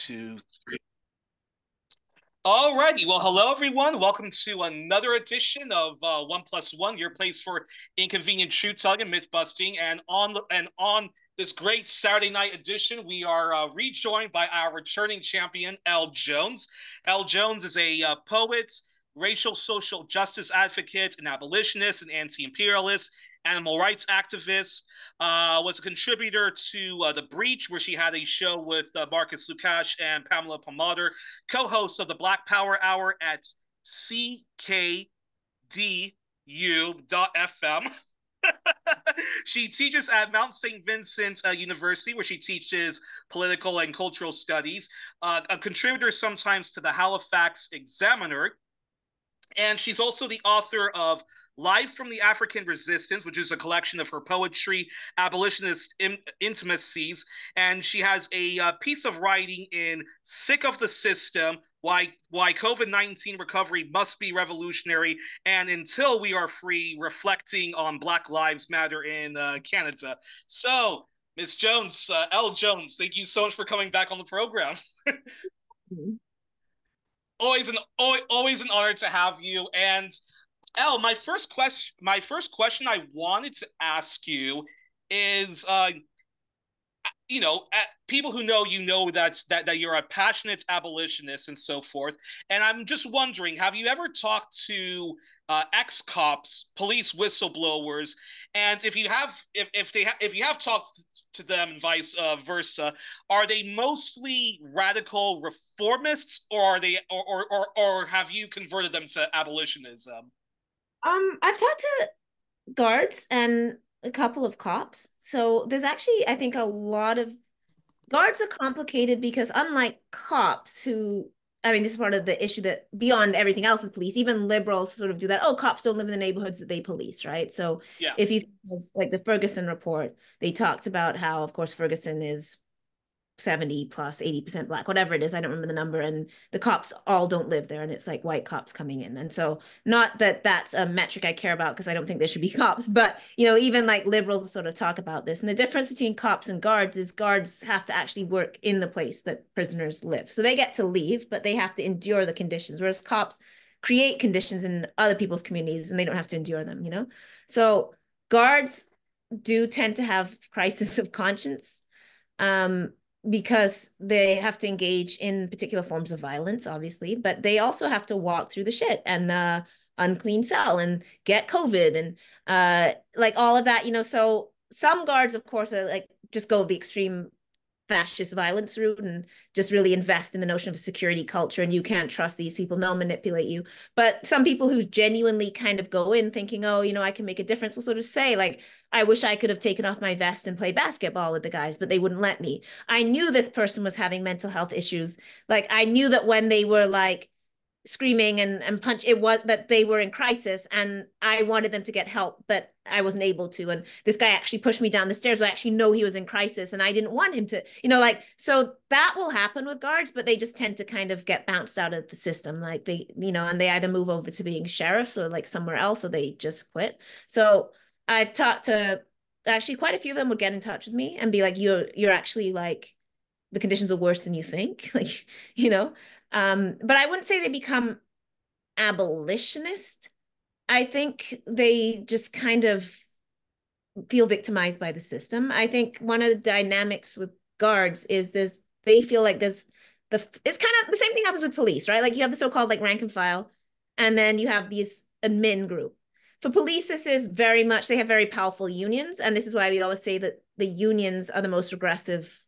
2, 3. Alrighty, well, hello everyone. Welcome to another edition of 1+1, your place for inconvenient truth telling and myth busting. And on this great Saturday night edition, we are rejoined by our returning champion, Elle Jones. Elle Jones is a poet, racial social justice advocate, an abolitionist, an anti-imperialist, animal rights activist, was a contributor to The Breach, where she had a show with Markas, Lukas, and Pamela Palmater, co-host of the Black Power Hour at ckdu.fm. She teaches at Mount Saint Vincent University, where she teaches political and cultural studies, a contributor sometimes to the Halifax Examiner, and she's also the author of From the Afrikan Resistance, which is a collection of her poetry, Abolitionist Intimacies. And she has a piece of writing in Sick of the System, why COVID-19 recovery must be revolutionary, and Until We Are Free, reflecting on Black Lives Matter in Canada. So, Ms. Jones, Elle Jones, thank you so much for coming back on the program. Always an honor to have you. And Elle, my first question I wanted to ask you is, people who know you know that you're a passionate abolitionist and so forth. And I'm just wondering, have you ever talked to ex-cops, police whistleblowers, and if you have talked to them and vice versa, are they mostly radical reformists, or are they or have you converted them to abolitionism? I've talked to guards and a couple of cops. So there's actually, I think, a lot of guards are complicated because unlike cops who, I mean, this is part of the issue that beyond everything else with police, even liberals sort of do that. Oh, cops don't live in the neighborhoods that they police, right? So Yeah. if you think of, like, the Ferguson report, they talked about how, of course, Ferguson is 70 plus 80% Black, whatever it is, I don't remember the number, and the cops all don't live there, and it's like white cops coming in. And so, not that that's a metric I care about, because I don't think there should be cops, but even like liberals sort of talk about this. And the difference between cops and guards is guards have to actually work in the place that prisoners live, so they get to leave, but they have to endure the conditions, whereas cops create conditions in other people's communities and they don't have to endure them. So guards do tend to have crisis of conscience, because they have to engage in particular forms of violence, obviously, but they also have to walk through the shit and the unclean cell and get COVID and like all of that. So some guards, of course, are like just go the extreme fascist violence route and just really invest in the notion of a security culture, and you can't trust these people, they'll manipulate you. But some people who genuinely kind of go in thinking, oh, I can make a difference, will sort of say, like, I wish I could have taken off my vest and played basketball with the guys, but they wouldn't let me. I knew this person was having mental health issues. Like, I knew that when they were like screaming and punch, it was that they were in crisis, and I wanted them to get help, but I wasn't able to. And this guy actually pushed me down the stairs, but I actually know he was in crisis, and I didn't want him to, so that will happen with guards, but they just tend to kind of get bounced out of the system. Like they, and they either move over to being sheriffs or like somewhere else, or they just quit. So I've talked to, actually quite a few of them would get in touch with me and be like, you're actually like, the conditions are worse than you think. Like, but I wouldn't say they become abolitionist. I think they just kind of feel victimized by the system. I think one of the dynamics with guards is this, they feel like it's kind of the same thing happens with police, right? Like you have the so-called like rank and file, and then you have these admin group. For police, this is very much, they have very powerful unions, and this is why we always say that the unions are the most aggressive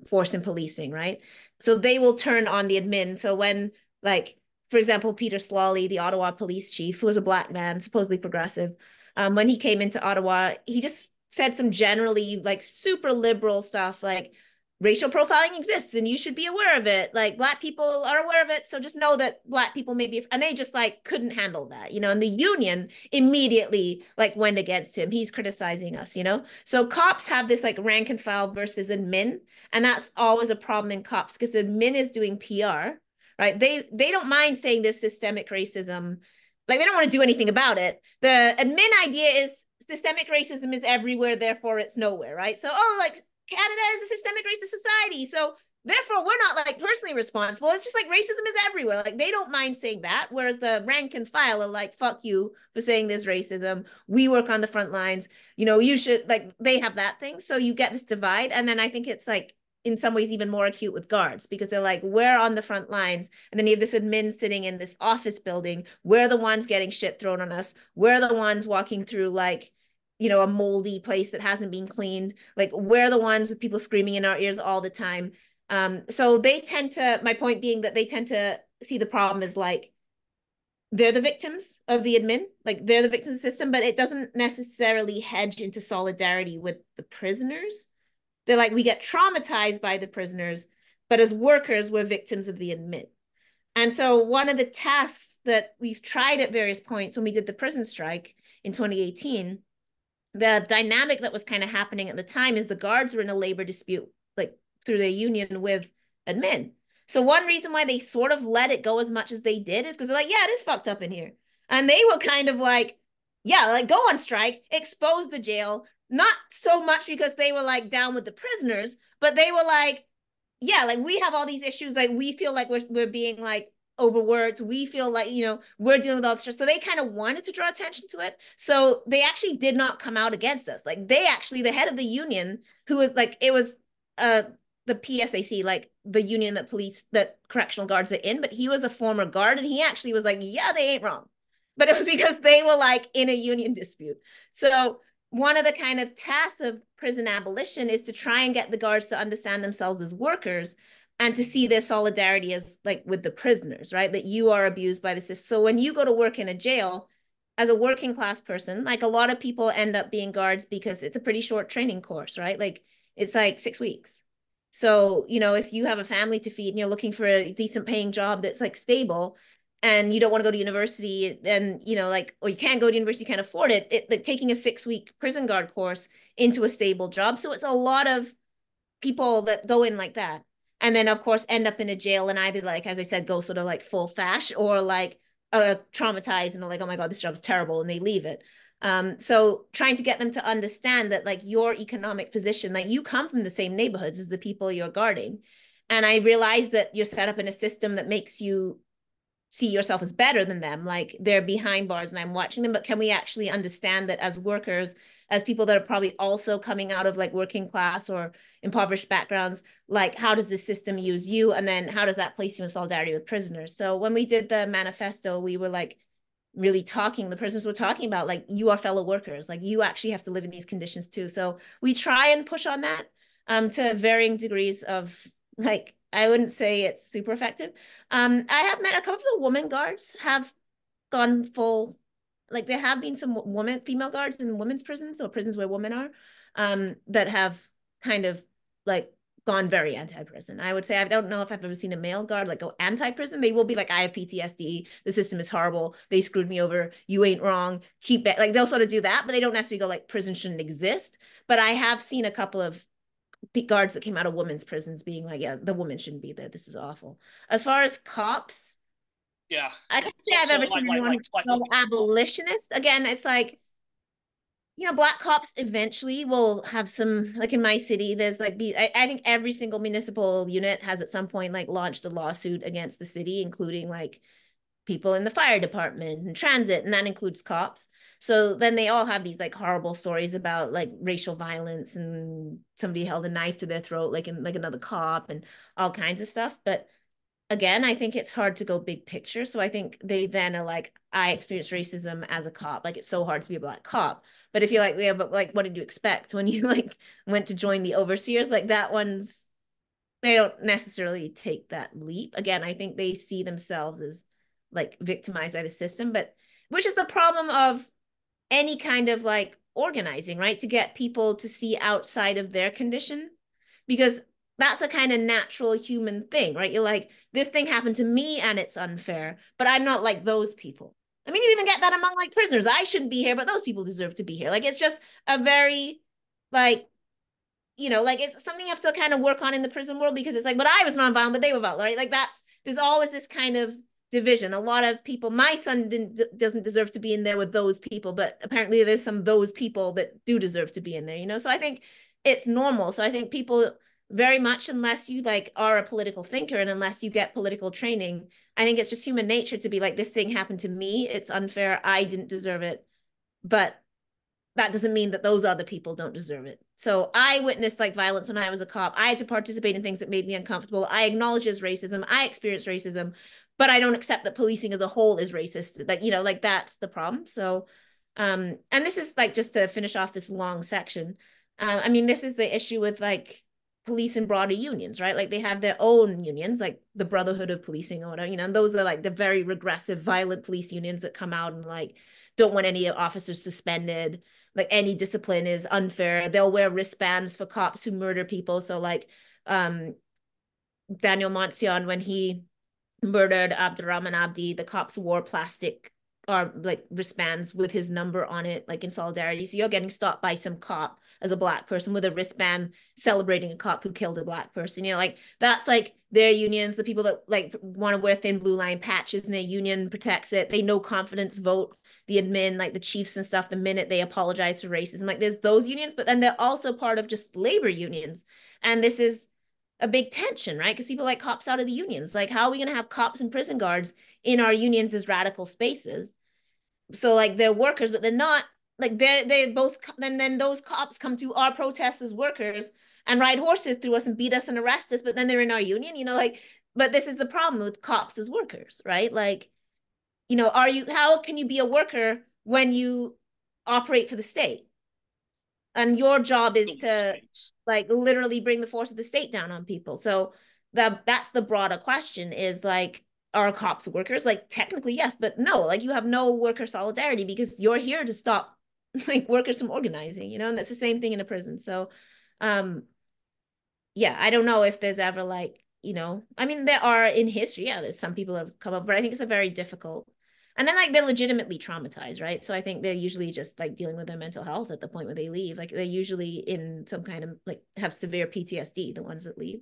force in policing, right? So they will turn on the admin. So when, like, for example, Peter Slawley, the Ottawa police chief, who was a Black man, supposedly progressive, when he came into Ottawa, he just said some generally like super liberal stuff, like racial profiling exists and you should be aware of it. Like Black people are aware of it, so just know that Black people may be, and they just like couldn't handle that, and the union immediately like went against him. He's criticizing us, So cops have this like rank and file versus admin, and that's always a problem in cops because admin is doing PR, right? They don't mind saying this systemic racism, like they don't want to do anything about it. The admin idea is systemic racism is everywhere, therefore it's nowhere, right? So, oh, like Canada is a systemic racist society, so Therefore, we're not like personally responsible. It's just like racism is everywhere. Like they don't mind saying that. Whereas the rank and file are like, fuck you for saying there's racism. We work on the front lines. You know, you should like they have that thing. So you get this divide. And then I think it's like in some ways even more acute with guards because they're like, we're on the front lines. And then you have this admin sitting in this office building. We're the ones getting shit thrown on us. We're the ones walking through like, you know, a moldy place that hasn't been cleaned. Like we're the ones with people screaming in our ears all the time. So they tend to, my point being that they tend to see the problem as like, they're the victims of the admin, like they're the victims of the system, but it doesn't necessarily hedge into solidarity with the prisoners. They're like, we get traumatized by the prisoners, but as workers, we're victims of the admin. And so one of the tasks that we've tried at various points when we did the prison strike in 2018, the dynamic that was kind of happening at the time is the guards were in a labor dispute, like through the union with admin. So one reason why they sort of let it go as much as they did is because they're like, yeah, it is fucked up in here. And they were kind of like, yeah, like go on strike, expose the jail, not so much because they were like down with the prisoners, but they were like, yeah, like we have all these issues, like we feel like we're being like overworked. We feel like, you know, we're dealing with all this stress. So they kind of wanted to draw attention to it. So they actually did not come out against us. Like they actually, the head of the union, who was like, it was the PSAC, like the union that police, that correctional guards are in, but he was a former guard and he actually was like, yeah, they ain't wrong. But it was because they were like in a union dispute. So one of the kind of tasks of prison abolition is to try and get the guards to understand themselves as workers and to see their solidarity as like with the prisoners, right? That you are abused by the system. So when you go to work in a jail as a working class person, like a lot of people end up being guards because it's a pretty short training course, right? Like it's like 6 weeks. So, you know, if you have a family to feed and you're looking for a decent paying job that's like stable and you don't want to go to university and, you know, like, or you can't go to university, you can't afford it, like taking a 6-week prison guard course into a stable job. So it's a lot of people that go in like that. And then of course end up in a jail and either like, as I said, go sort of like full fash or like traumatized and they're like, oh my God, this job's terrible and they leave it. So trying to get them to understand that like your economic position, like you come from the same neighborhoods as the people you're guarding. And I realize that you're set up in a system that makes you see yourself as better than them, like they're behind bars and I'm watching them, but can we actually understand that as workers, as people that are probably also coming out of like working class or impoverished backgrounds, like how does this system use you? And then how does that place you in solidarity with prisoners? So when we did the manifesto, we were like really talking, the prisoners were talking about like, you are fellow workers, like you actually have to live in these conditions too. So we try and push on that to varying degrees of like, I wouldn't say it's super effective. I have met a couple of the women guards have gone full, like there have been some women, female guards in women's prisons or prisons where women are, that have kind of like gone very anti-prison. I would say, I don't know if I've ever seen a male guard like go anti-prison. They will be like, I have PTSD. The system is horrible. They screwed me over. You ain't wrong. Keep it. Like they'll sort of do that, but they don't necessarily go like prison shouldn't exist. But I have seen a couple of guards that came out of women's prisons being like, yeah, the woman shouldn't be there. This is awful. As far as cops, Yeah. I can't say I've ever seen anyone go abolitionist. Again, it's like, you know, black cops eventually will have some, like in my city, there's like, I think every single municipal unit has at some point like launched a lawsuit against the city, including like people in the fire department and transit, and that includes cops. So then they all have these like horrible stories about like racial violence and somebody held a knife to their throat, like in like another cop and all kinds of stuff. But again, I think it's hard to go big picture. So I think they then are like, I experienced racism as a cop. Like it's so hard to be a black cop. But if you're like, yeah, but like, what did you expect when you like went to join the overseers? Like that one's, they don't necessarily take that leap. Again, I think they see themselves as like victimized by the system, but which is the problem of any kind of like organizing, right? To get people to see outside of their condition, because that's a kind of natural human thing, right? You're like, this thing happened to me and it's unfair, but I'm not like those people. I mean, you even get that among like prisoners. I shouldn't be here, but those people deserve to be here. Like, it's just a very like, you know, like it's something you have to kind of work on in the prison world because it's like, but I was nonviolent, but they were violent, right? Like that's, there's always this kind of division. A lot of people, my son doesn't deserve to be in there with those people, but apparently there's some those people that do deserve to be in there, you know? So I think it's normal. So I think people very much, unless you like are a political thinker and unless you get political training, I think it's just human nature to be like, this thing happened to me, it's unfair, I didn't deserve it, but that doesn't mean that those other people don't deserve it. So I witnessed like violence when I was a cop. I had to participate in things that made me uncomfortable. I acknowledge as racism. I experienced racism, but I don't accept that policing as a whole is racist. Like, you know, like that's the problem. So, and this is like just to finish off this long section. I mean, this is the issue with like police and broader unions, right? Like they have their own unions, like the Brotherhood of Policing or whatever, you know, and those are like the very regressive, violent police unions that come out and like don't want any officers suspended, like any discipline is unfair. They'll wear wristbands for cops who murder people. So like Daniel Montsion, when he murdered Abdurrahman Abdi, the cops wore plastic or like wristbands with his number on it, like in solidarity. So you're getting stopped by some cop as a black person with a wristband celebrating a cop who killed a black person. You know, like that's like their unions, the people that like want to wear thin blue line patches and their union protects it. They no confidence vote the admin, like the chiefs and stuff, the minute they apologize for racism. Like there's those unions, but then they're also part of just labor unions. And this is a big tension, right? Because people like cops out of the unions. Like, how are we going to have cops and prison guards in our unions as radical spaces? So like they're workers, but they're not like they both. Then those cops come to our protests as workers and ride horses through us and beat us and arrest us. But then they're in our union, you know, like. But this is the problem with cops as workers, right? Like, you know, how can you be a worker when you operate for the state? And your job is to like literally bring the force of the state down on people. So that's the broader question is like, are cops workers? Like technically, yes, but no, like you have no worker solidarity because you're here to stop like workers from organizing, you know, and that's the same thing in a prison. So yeah, I don't know if there's ever like, you know, I mean, there are in history, yeah, there's some people have come up, but I think it's a very difficult. And then like they're legitimately traumatized, right? So I think they're usually just like dealing with their mental health at the point where they leave. Like they're usually in some kind of like have severe PTSD, the ones that leave.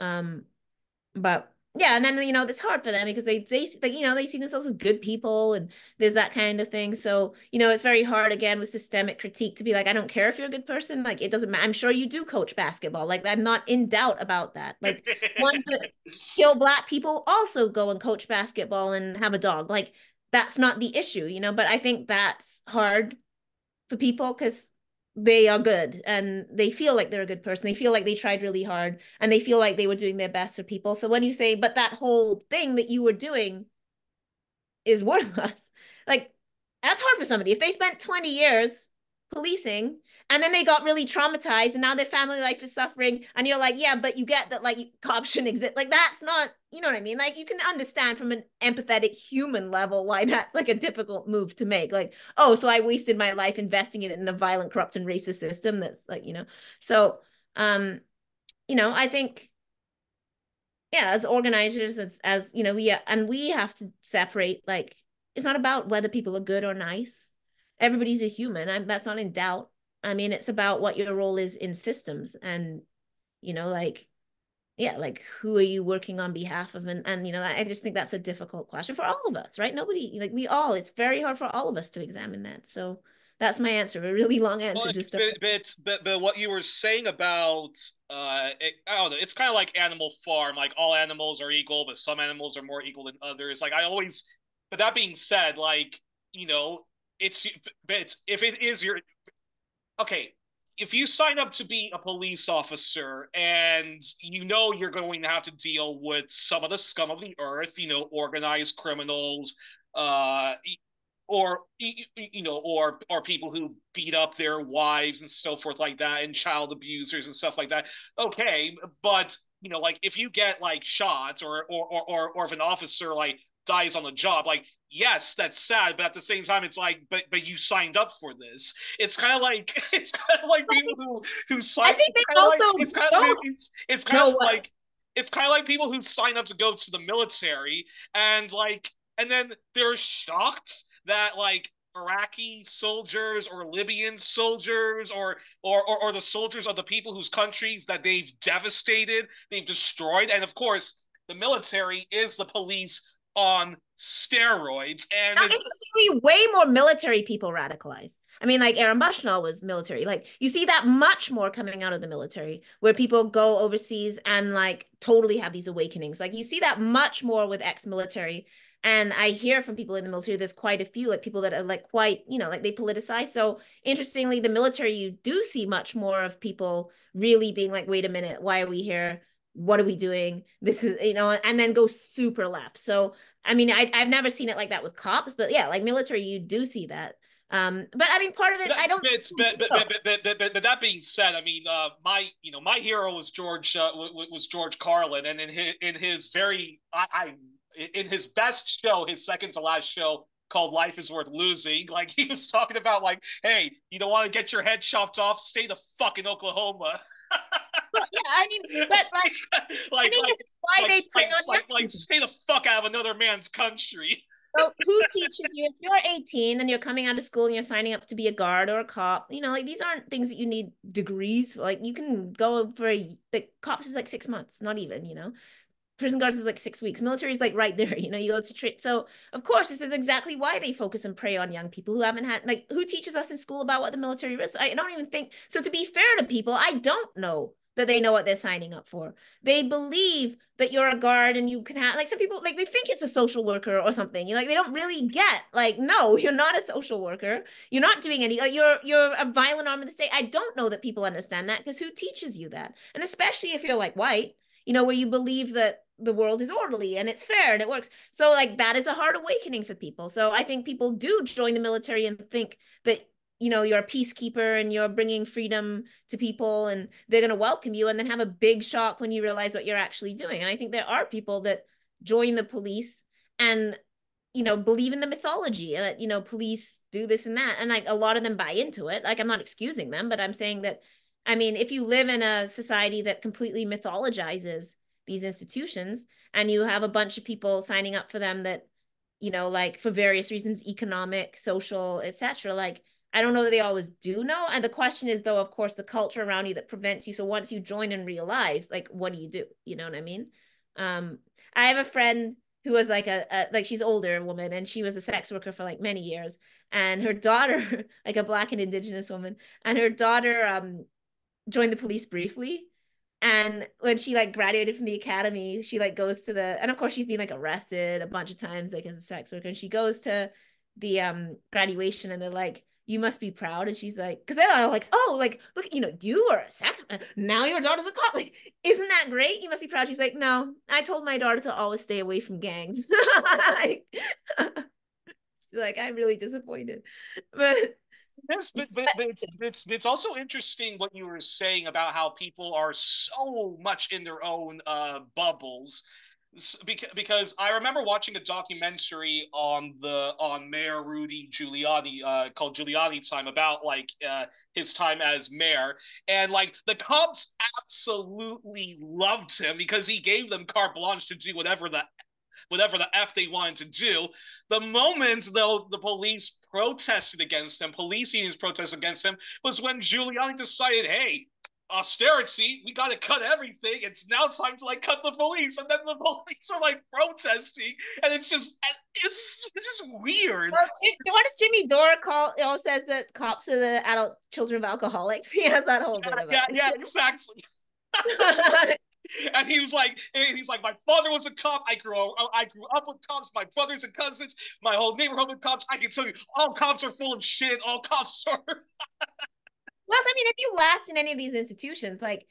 But yeah, and then you know it's hard for them because they like you know they see themselves as good people and there's that kind of thing. So you know it's very hard again with systemic critique to be like I don't care if you're a good person, like it doesn't matter. I'm sure you do coach basketball, like I'm not in doubt about that. Like ones that kill black people also go and coach basketball and have a dog, like that's not the issue, you know. But I think that's hard for people because they are good and they feel like they're a good person. They feel like they tried really hard and they feel like they were doing their best for people. So when you say, but that whole thing that you were doing is worthless, like that's hard for somebody. If they spent 20 years policing and then they got really traumatized and now their family life is suffering and you're like, yeah, but you get that like cops shouldn't exist. Like that's not, you know what I mean? Like you can understand from an empathetic human level why that's like a difficult move to make. Like, oh, so I wasted my life investing it in a violent, corrupt and racist system that's like, you know. So you know, I think yeah, as organizers, as you know, we have to separate like it's not about whether people are good or nice. Everybody's a human. That's not in doubt. I mean, it's about what your role is in systems and you know, like yeah, like who are you working on behalf of? And you know, I just think that's a difficult question for all of us, right? Nobody like we all, it's very hard for all of us to examine that. So that's my answer, a really long answer. Well, Just to... but what you were saying about I don't know, it's kind of like Animal Farm, like all animals are equal, but some animals are more equal than others. Like I always, but that being said, like you know, it's but if it is your okay, if you sign up to be a police officer and you know you're going to have to deal with some of the scum of the earth, you know, organized criminals, uh, or you know, or people who beat up their wives and so forth like that, and child abusers and stuff like that. Okay, but you know, like if you get like shot or if an officer like dies on the job, like yes, that's sad, but at the same time, it's like, but you signed up for this. It's kind of like it's kind of like people who I sign. think It's they kind of like also don't it's kind know of what. like it's kind of like people who sign up to go to the military and like and then they're shocked that like Iraqi soldiers or Libyan soldiers or the soldiers of the people whose countries that they've devastated, they've destroyed, and of course the military is the police on steroids. And Now, interestingly, way more military people radicalize. I mean, like Aaron Bushnell was military. Like you see that much more coming out of the military, where people go overseas and like totally have these awakenings. Like you see that much more with ex-military. And I hear from people in the military, there's quite a few like people that are like quite, you know, like they politicize. So interestingly, the military, you do see much more of people really being like, wait a minute, why are we here? What are we doing? This is, you know, and then go super left. So I mean, I've never seen it like that with cops, but yeah, like military, you do see that. But I mean, part of it, I don't. But that being said, I mean, my hero was George Carlin, and in his very in his best show, his second to last show called Life is Worth Losing, like he was talking about like, hey, you don't want to get your head chopped off, stay the fuck in Oklahoma. Yeah, I mean, but I mean, this is why they prey on like stay the fuck out of another man's country. So who teaches you if you're 18 and you're coming out of school and you're signing up to be a guard or a cop? You know, like these aren't things that you need degrees. Like you can go for like cops is like 6 months, not even, you know. Prison guards is like 6 weeks. Military is like right there, you know, you go to treat. So of course, this is exactly why they focus and prey on young people who haven't had, like, who teaches us in school about what the military is? I don't even think, so to be fair to people, I don't know that they know what they're signing up for. They believe that you're a guard and you can have, like some people, like they think it's a social worker or something. You're like, they don't really get, like, no, you're not a social worker. You're not doing any, like you're a violent arm of the state. I don't know that people understand that because who teaches you that? And especially if you're like white, you know, where you believe that the world is orderly and it's fair and it works. So like that is a hard awakening for people. So I think people do join the military and think that, you know, you're a peacekeeper and you're bringing freedom to people and they're going to welcome you, and then have a big shock when you realize what you're actually doing. And I think there are people that join the police and, you know, believe in the mythology that, you know, police do this and that. And like a lot of them buy into it. Like I'm not excusing them, but I'm saying that, I mean, if you live in a society that completely mythologizes these institutions and you have a bunch of people signing up for them that, you know, like for various reasons, economic, social, etc., like I don't know that they always do know. And the question is, though, of course, the culture around you that prevents you. So once you join and realize, like, what do you do? You know what I mean? I have a friend who was like like she's older woman and she was a sex worker for like many years. And her daughter, like a Black and Indigenous woman, and her daughter joined the police briefly. And when she like graduated from the academy, she like goes to the, and of course she's been like arrested a bunch of times like as a sex worker. And she goes to the graduation and they're like, you must be proud. And she's like, because they're all like, oh, like, look, you know, you are a sex, now your daughter's a cop. Like, isn't that great? You must be proud. She's like, no, I told my daughter to always stay away from gangs. Like, she's like, I'm really disappointed. But Yes, but it's also interesting what you were saying about how people are so much in their own bubbles. Because I remember watching a documentary on Mayor Rudy Giuliani called Giuliani Time about like his time as mayor, and like the cops absolutely loved him because he gave them carte blanche to do whatever the F they wanted to do. The moment, though, the police protested against him, police unions protested against him, was when Giuliani decided, hey, austerity, we got to cut everything. It's now time to like cut the police, and then the police are like protesting, and it's just weird. Well, what does Jimmy Dore call? It all says that cops are the adult children of alcoholics. He has that whole bit of it. Yeah, exactly. And he's like, my father was a cop. I grew up with cops. My brothers and cousins, my whole neighborhood with cops. I can tell you, all cops are full of shit. All cops are. Plus, I mean, if you last in any of these institutions, like,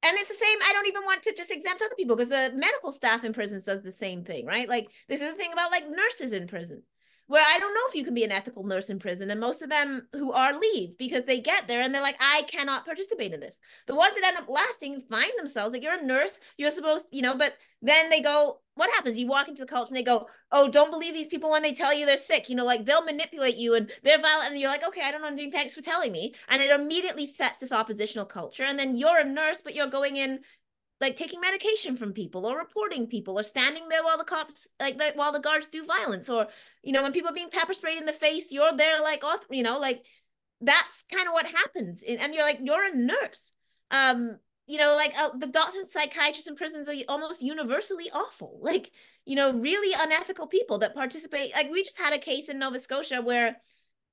and it's the same, I don't even want to just exempt other people because the medical staff in prisons does the same thing, right? Like, this is the thing about like nurses in prison, where I don't know if you can be an ethical nurse in prison. And most of them who are leave because they get there and they're like, I cannot participate in this. The ones that end up lasting find themselves like, you're a nurse, you're supposed, you know, but then they go, what happens? You walk into the culture and they go, oh, don't believe these people when they tell you they're sick. You know, like they'll manipulate you and they're violent. And you're like, okay, I don't know what I'm doing. Thanks for telling me. And it immediately sets this oppositional culture. And then you're a nurse, but you're going in like taking medication from people or reporting people or standing there while the cops, like while the guards do violence, or, you know, when people are being pepper sprayed in the face, you're there like, oh, you know, like that's kind of what happens. And you're like, you're a nurse. like the doctors and psychiatrists in prisons are almost universally awful, like, really unethical people that participate. Like, we just had a case in Nova Scotia where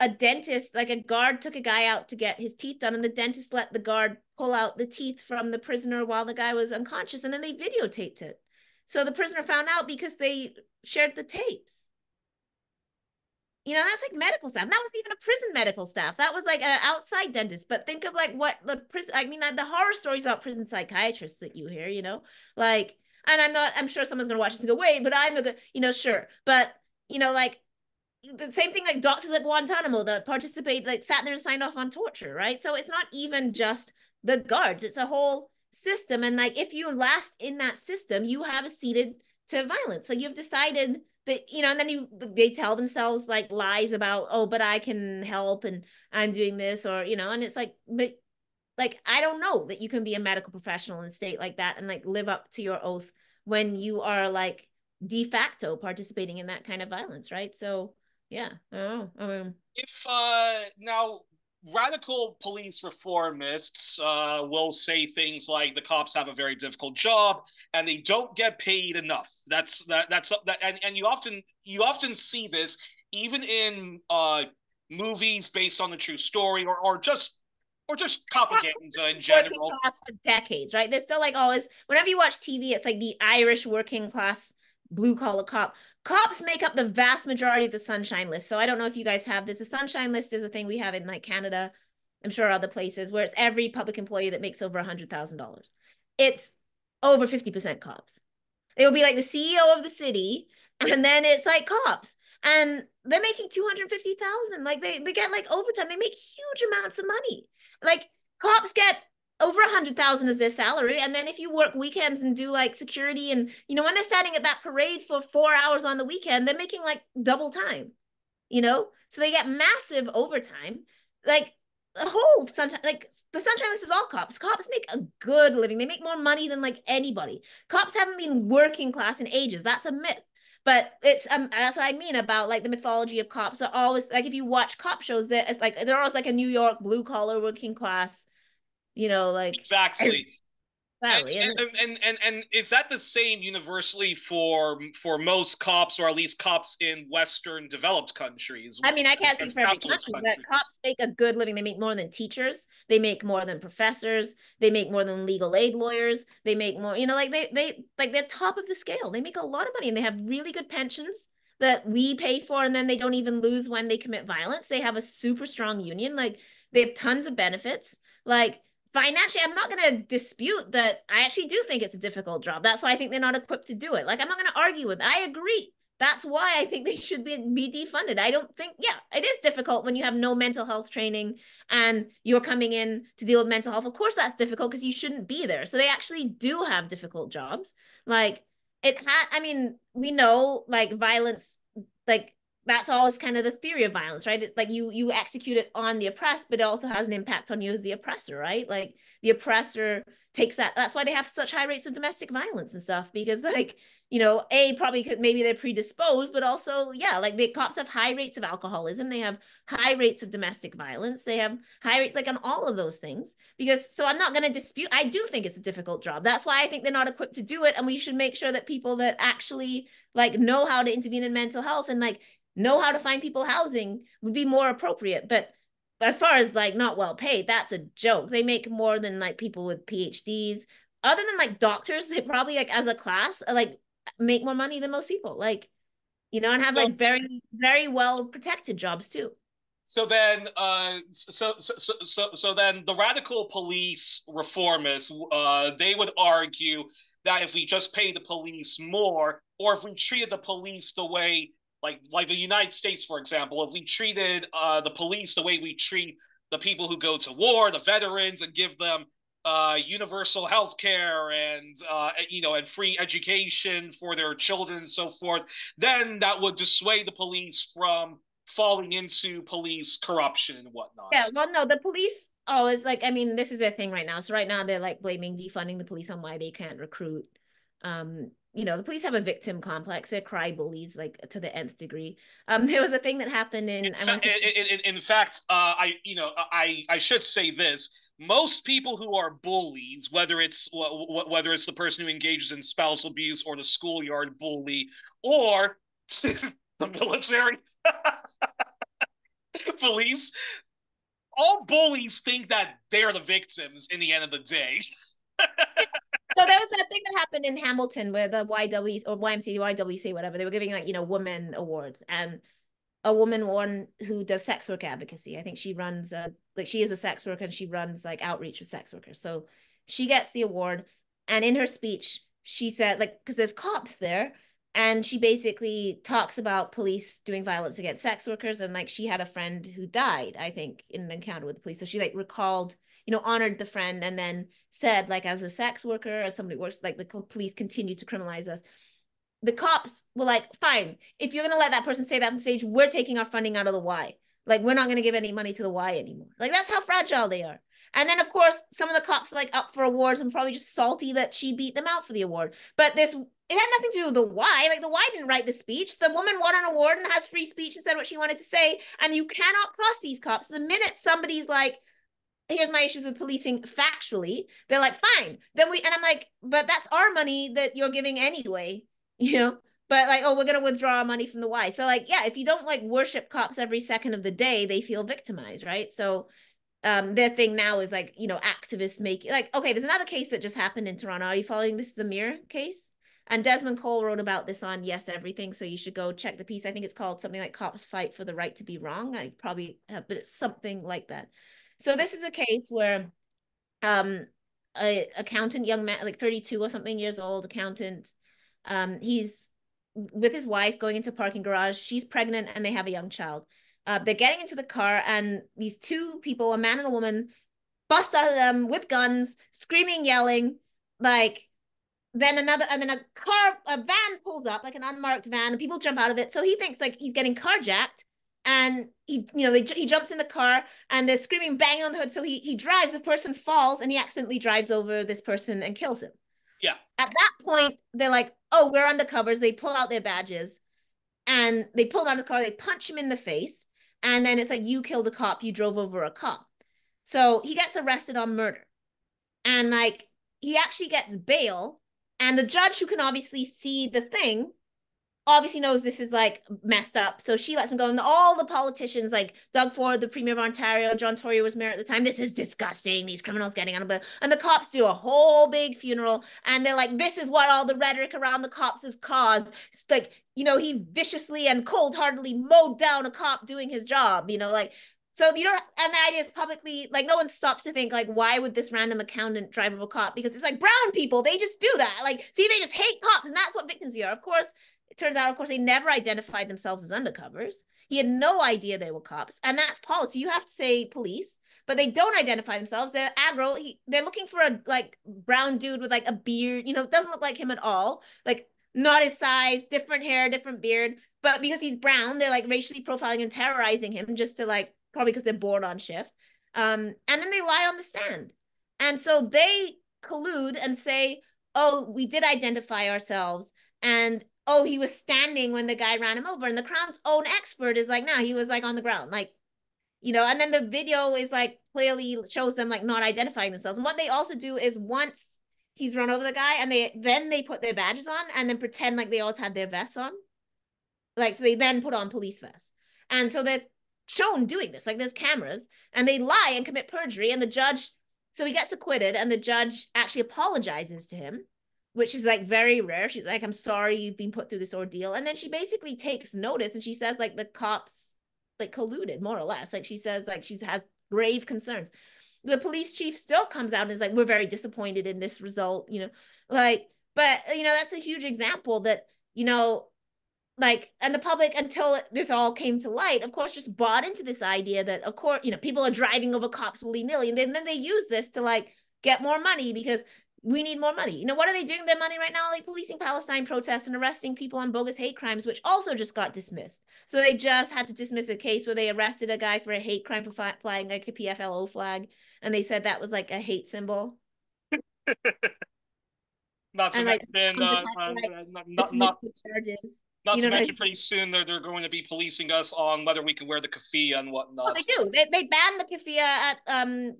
a dentist, like a guard, took a guy out to get his teeth done, and the dentist let the guard pull out the teeth from the prisoner while the guy was unconscious, and then they videotaped it. So the prisoner found out because they shared the tapes. That's like medical staff. That wasn't even a prison medical staff. That was like an outside dentist. But think of like what the prison, I mean, the horror stories about prison psychiatrists that you hear, like, and I'm sure someone's going to watch this and go, wait, but I'm a good, sure. But, like, the same thing, like doctors at Guantanamo that participate, like sat there and signed off on torture, right? So it's not even just the guards, it's a whole system. And like, if you're last in that system, you have acceded to violence. So you've decided that, and then they tell themselves like lies about, oh, but I can help and I'm doing this, or, and it's like, but like, I don't know that you can be a medical professional in a state like that and like live up to your oath when you are like de facto participating in that kind of violence, right? So yeah, I mean, if now radical police reformists will say things like the cops have a very difficult job and they don't get paid enough. That's and you often see this even in movies based on a true story, or just propaganda in working general. class for decades, right? They're still like always, whenever you watch TV, it's like the Irish working class blue collar cop. Cops make up the vast majority of the Sunshine List. So I don't know if you guys have this. The Sunshine List is a thing we have in like Canada, I'm sure other places, where it's every public employee that makes over $100,000. It's over 50% cops. It will be like the CEO of the city, and then it's like cops. And they're making 250,000. Like they get like overtime. They make huge amounts of money. Like cops get over 100,000 as their salary, and then if you work weekends and do like security, and when they're standing at that parade for 4 hours on the weekend, they're making like double time. So they get massive overtime. Like the whole sunshine, like the Sunshine List is all cops. Cops make a good living. They make more money than like anybody. Cops haven't been working class in ages. That's a myth. But that's what I mean about like the mythology of cops are always like, if you watch cop shows, they're always like a New York blue collar working class, like Exactly. And exactly. And and is that the same universally for most cops, or at least cops in Western developed countries, I mean, I can't speak as for every capitalist country, but countries? cops make a good living. They make more than teachers. They make more than professors. They make more than legal aid lawyers. They make more, like they like they're top of the scale. They make a lot of money, and they have really good pensions that we pay for, and then they don't even lose when they commit violence. They have a super strong union. Like they have tons of benefits. Like financially, I'm not going to dispute that. I actually do think it's a difficult job. That's why I think they're not equipped to do it. Like I'm not going to argue with it. I agree. That's why I think they should be defunded. I don't think, yeah, it is difficult when you have no mental health training and you're coming in to deal with mental health. Of course, that's difficult because you shouldn't be there. So they actually do have difficult jobs. Like I mean, we know like violence, like that's always kind of the theory of violence, right? It's like you execute it on the oppressed, but it also has an impact on you as the oppressor, right? Like the oppressor takes that. That's why they have such high rates of domestic violence and stuff, because like, probably maybe they're predisposed, but also, yeah, like the cops have high rates of alcoholism. They have high rates of domestic violence. They have high rates like on all of those things. So I'm not going to dispute. I do think it's a difficult job. That's why I think they're not equipped to do it. And we should make sure that people that actually like know how to intervene in mental health and like know how to find people housing would be more appropriate. But as far as like not well paid, that's a joke. They make more than like people with PhDs. Other than like doctors, they probably like as a class like make more money than most people, like, and have So like very, very well protected jobs too. so then the radical police reformists, they would argue that if we just pay the police more, or if we treated the police the way, like the United States, for example, if we treated the police the way we treat the people who go to war, the veterans, and give them universal health care and and free education for their children and so forth, then that would dissuade the police from falling into police corruption and whatnot. Yeah, well, no, the police always like, I mean, this is a thing right now. So right now they're like blaming defunding the police on why they can't recruit. The police have a victim complex. They're cry bullies like to the nth degree. There was a thing that happened in I want to say In fact, I should say this. most people who are bullies, whether it's the person who engages in spousal abuse or the schoolyard bully or the military police, all bullies think that they're the victims in the end of the day. So there was that thing that happened in Hamilton where the YW or YMCA, YWC, whatever, they were giving like, women awards, and a woman won who does sex work advocacy. I think she runs she is a sex worker and she runs like outreach with sex workers. So she gets the award. And in her speech, she said, like, because there's cops there, and she basically talks about police doing violence against sex workers. And like she had a friend who died, I think, in an encounter with the police. So she like recalled, honored the friend, and then said, like, as a sex worker, as somebody who works, like the police continue to criminalize us. The cops were like, fine, if you're going to let that person say that on stage, we're taking our funding out of the Y. Like, we're not going to give any money to the Y anymore. Like, that's how fragile they are. And then, of course, some of the cops like up for awards and probably just salty that she beat them out for the award. But it had nothing to do with the Y. Like, the Y didn't write the speech. The woman won an award and has free speech and said what she wanted to say. And you cannot cross these cops. The minute somebody's like, here's my issues with policing factually, they're like, fine. And I'm like, but that's our money that you're giving anyway. But like, oh, we're going to withdraw our money from the Y. So like, yeah, if you don't like worship cops every second of the day, they feel victimized, right? So their thing now is like, activists make, like, okay, there's another case that just happened in Toronto. Are you following? This is a mirror case. And Desmond Cole wrote about this on Yes Everything. So you should go check the piece. I think it's called something like Cops Fight for the Right to Be Wrong. I probably have, but it's something like that. So this is a case where a accountant, young man, like 32 or something years old, accountant, he's with his wife going into a parking garage. She's pregnant and they have a young child. They're getting into the car, and these two people, a man and a woman, bust out of them with guns, screaming, yelling, like, then a van pulls up, like an unmarked van, and people jump out of it. So he thinks like he's getting carjacked, and he jumps in the car, and they're screaming, banging on the hood. So he drives, the person falls, and he accidentally drives over this person and kills him. Yeah. At that point, they're like, oh, we're undercovers. They pull out their badges, and they pull out of the car, they punch him in the face, and then it's like, you killed a cop, you drove over a cop. So he gets arrested on murder. And like, he actually gets bail, and the judge, who can obviously see the thing, obviously knows this is like messed up. So she lets him go. And all the politicians, like Doug Ford, the Premier of Ontario, John Tory was mayor at the time, this is disgusting, these criminals getting on a bill. And the cops do a whole big funeral. And they're like, this is what all the rhetoric around the cops has caused. It's like, he viciously and cold-heartedly mowed down a cop doing his job, like, so and the idea is publicly, like, no one stops to think, like, why would this random accountant drive over a cop? Because it's like, brown people, they just do that. Like, see, they just hate cops, and that's what victims are. Of course, it turns out, of course, they never identified themselves as undercovers. He had no idea they were cops, and that's policy. You have to say police, but they don't identify themselves. They're aggro. They're looking for a like brown dude with like a beard. It doesn't look like him at all. Like, not his size, different hair, different beard. But because he's brown, they're like racially profiling and terrorizing him just to like, probably because they're bored on shift. And then they lie on the stand. And so they collude and say, oh, we did identify ourselves. And oh, he was standing when the guy ran him over. And the Crown's own expert is like, no, he was like on the ground. Like, and then the video is like clearly shows them like not identifying themselves. And what they also do is once he's run over the guy, and they put their badges on and then pretend like they always had their vests on. Like, so they then put on police vests. And so they're shown doing this. Like, there's cameras, and they lie and commit perjury. And the judge, so he gets acquitted, and the judge actually apologizes to him, which is like very rare. She's like, I'm sorry you've been put through this ordeal. And then she basically takes notice, and she says like the cops like colluded, more or less. Like, she says like she has grave concerns. The police chief still comes out and is like, we're very disappointed in this result, like, but that's a huge example that, like, and the public, until this all came to light, of course, just bought into this idea that, of course, people are driving over cops willy-nilly, and then they use this to like get more money because we need more money. What are they doing with their money right now? Like policing Palestine protests and arresting people on bogus hate crimes, which also just got dismissed. So they just had to dismiss a case where they arrested a guy for a hate crime for flying like a PFLO flag, and they said that was like a hate symbol. Not to And like, mention, just had to like dismiss the charges. Not You to know what I mention, mean? pretty soon they're going to be policing us on whether we can wear the keffiyeh and Well, whatnot. they do. They banned the keffiyeh at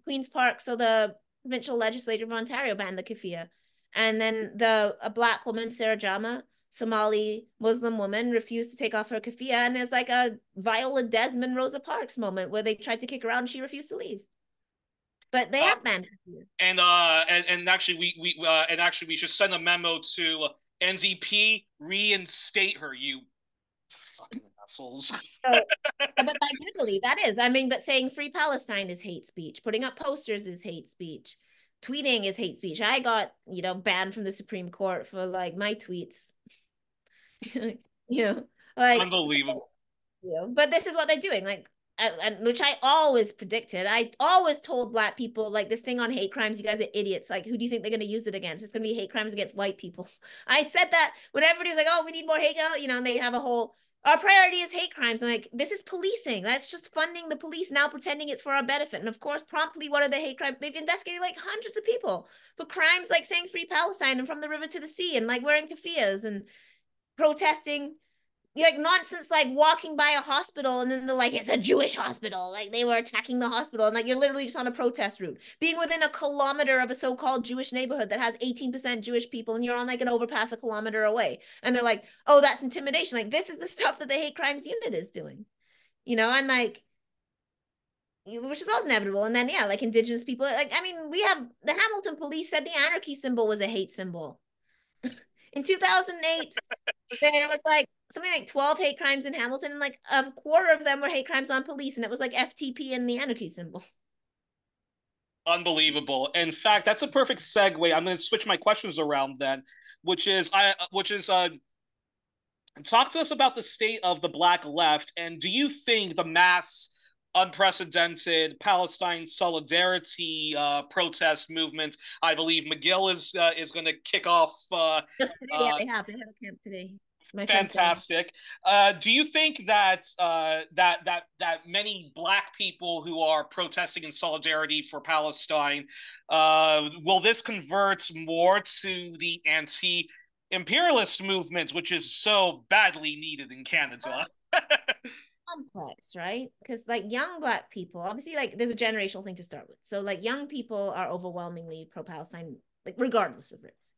Queen's Park, so the provincial legislature of Ontario banned the keffiyeh, and then a black woman, Sarah Jama, Somali Muslim woman, refused to take off her keffiyeh, and there's like a Viola Desmond Rosa Parks moment where they tried to kick her out and she refused to leave. But they Uh, have banned keffiyeh. and actually we should send a memo to NZP, reinstate her, you fucking assholes. So, but like literally, that is. I mean, but saying free Palestine is hate speech. Putting up posters is hate speech. Tweeting is hate speech. I got, banned from the Supreme Court for like my tweets. you know, like so, Unbelievable. but this is what they're doing. Like, and which I always predicted. I always told black people like this thing on hate crimes. You guys are idiots. Like, who do you think they're going to use it against? It's going to be hate crimes against white people. I said that when everybody's like, "Oh, we need more hate," and they have a whole. Our priority is hate crimes. I'm like, this is policing. That's just funding the police now, pretending it's for our benefit. And of course, promptly, what are the hate crimes? They've investigated like hundreds of people for crimes like saying "Free Palestine" and "From the River to the Sea" and like wearing keffiyehs and protesting like nonsense, like walking by a hospital and then they're like, it's a Jewish hospital. Like they were attacking the hospital and like you're literally just on a protest route. Being within a kilometer of a so-called Jewish neighborhood that has 18% Jewish people and you're on like an overpass a kilometer away. And they're like, oh, that's intimidation. Like this is the stuff that the hate crimes unit is doing, and like, which is also inevitable. And then, yeah, like Indigenous people, like, I mean, we have the Hamilton police said the anarchy symbol was a hate symbol. In 2008, there was like something like 12 hate crimes in Hamilton, and like a quarter of them were hate crimes on police, and it was like FTP and the anarchy symbol. Unbelievable. In fact, that's a perfect segue. I'm going to switch my questions around then, which is talk to us about the state of the Black left, and do you think the mass, unprecedented Palestine solidarity protest movement? I believe McGill is going to kick off. Just today, yeah, Uh, they have a camp today. My friend's going. Fantastic. Do you think that many Black people who are protesting in solidarity for Palestine will this convert more to the anti-imperialist movement, which is so badly needed in Canada? Complex, right? Because like young Black people, obviously, like there's a generational thing to start with. So like young people are overwhelmingly pro-Palestine, like regardless of race.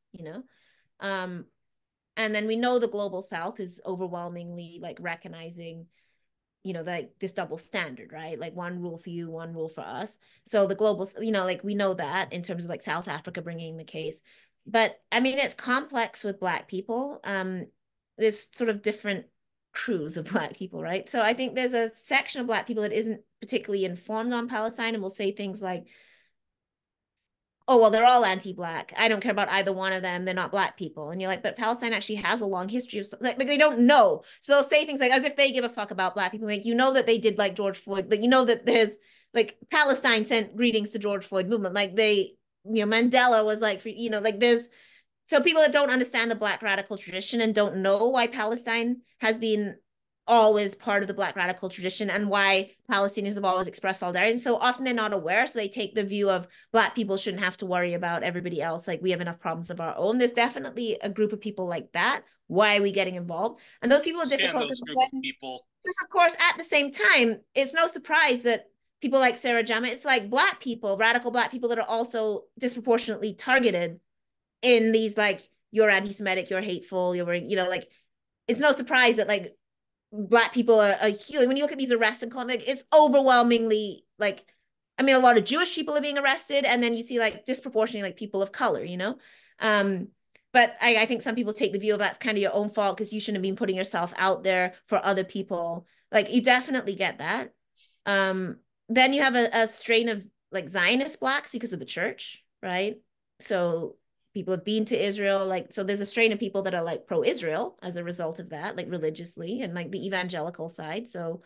Um, and then we know the global South is overwhelmingly like recognizing like this double standard, right? Like one rule for you, one rule for us. So the global, like we know that in terms of like South Africa bringing the case. But I mean, it's complex with Black people. There's sort of different crews of Black people, right? So I think there's a section of Black people that isn't particularly informed on Palestine and will say things like, oh, well, they're all anti-Black. I don't care about either one of them. They're not Black people. And you're like, but Palestine actually has a long history of like they don't know. So they'll say things like as if they give a fuck about Black people. Like, that they did like George Floyd. Like, that there's like Palestine sent greetings to George Floyd movement. Like Mandela was like, like there's so people that don't understand the Black radical tradition and don't know why Palestine has been always part of the Black radical tradition and why Palestinians have always expressed solidarity. And so often they're not aware. So they take the view of Black people shouldn't have to worry about everybody else. Like we have enough problems of our own. There's definitely a group of people like that. Why are we getting involved? And those people are Stand difficult those because group of people. of course, at the same time, it's no surprise that people like Sarah Jama, it's like Black people, radical Black people that are also disproportionately targeted in these like you're anti-Semitic, you're hateful, like it's no surprise that like Black people are huge. When you look at these arrests in Colombia, it's overwhelmingly like, I mean, a lot of Jewish people are being arrested, and then you see like disproportionately like people of color. But I think some people take the view of that's kind of your own fault because you shouldn't have been putting yourself out there for other people. Like you definitely get that. Then you have a strain of like Zionist Blacks because of the church, right? So people have been to Israel, like so there's a strain of people that are like pro-Israel as a result of that, like religiously and like the evangelical side. So,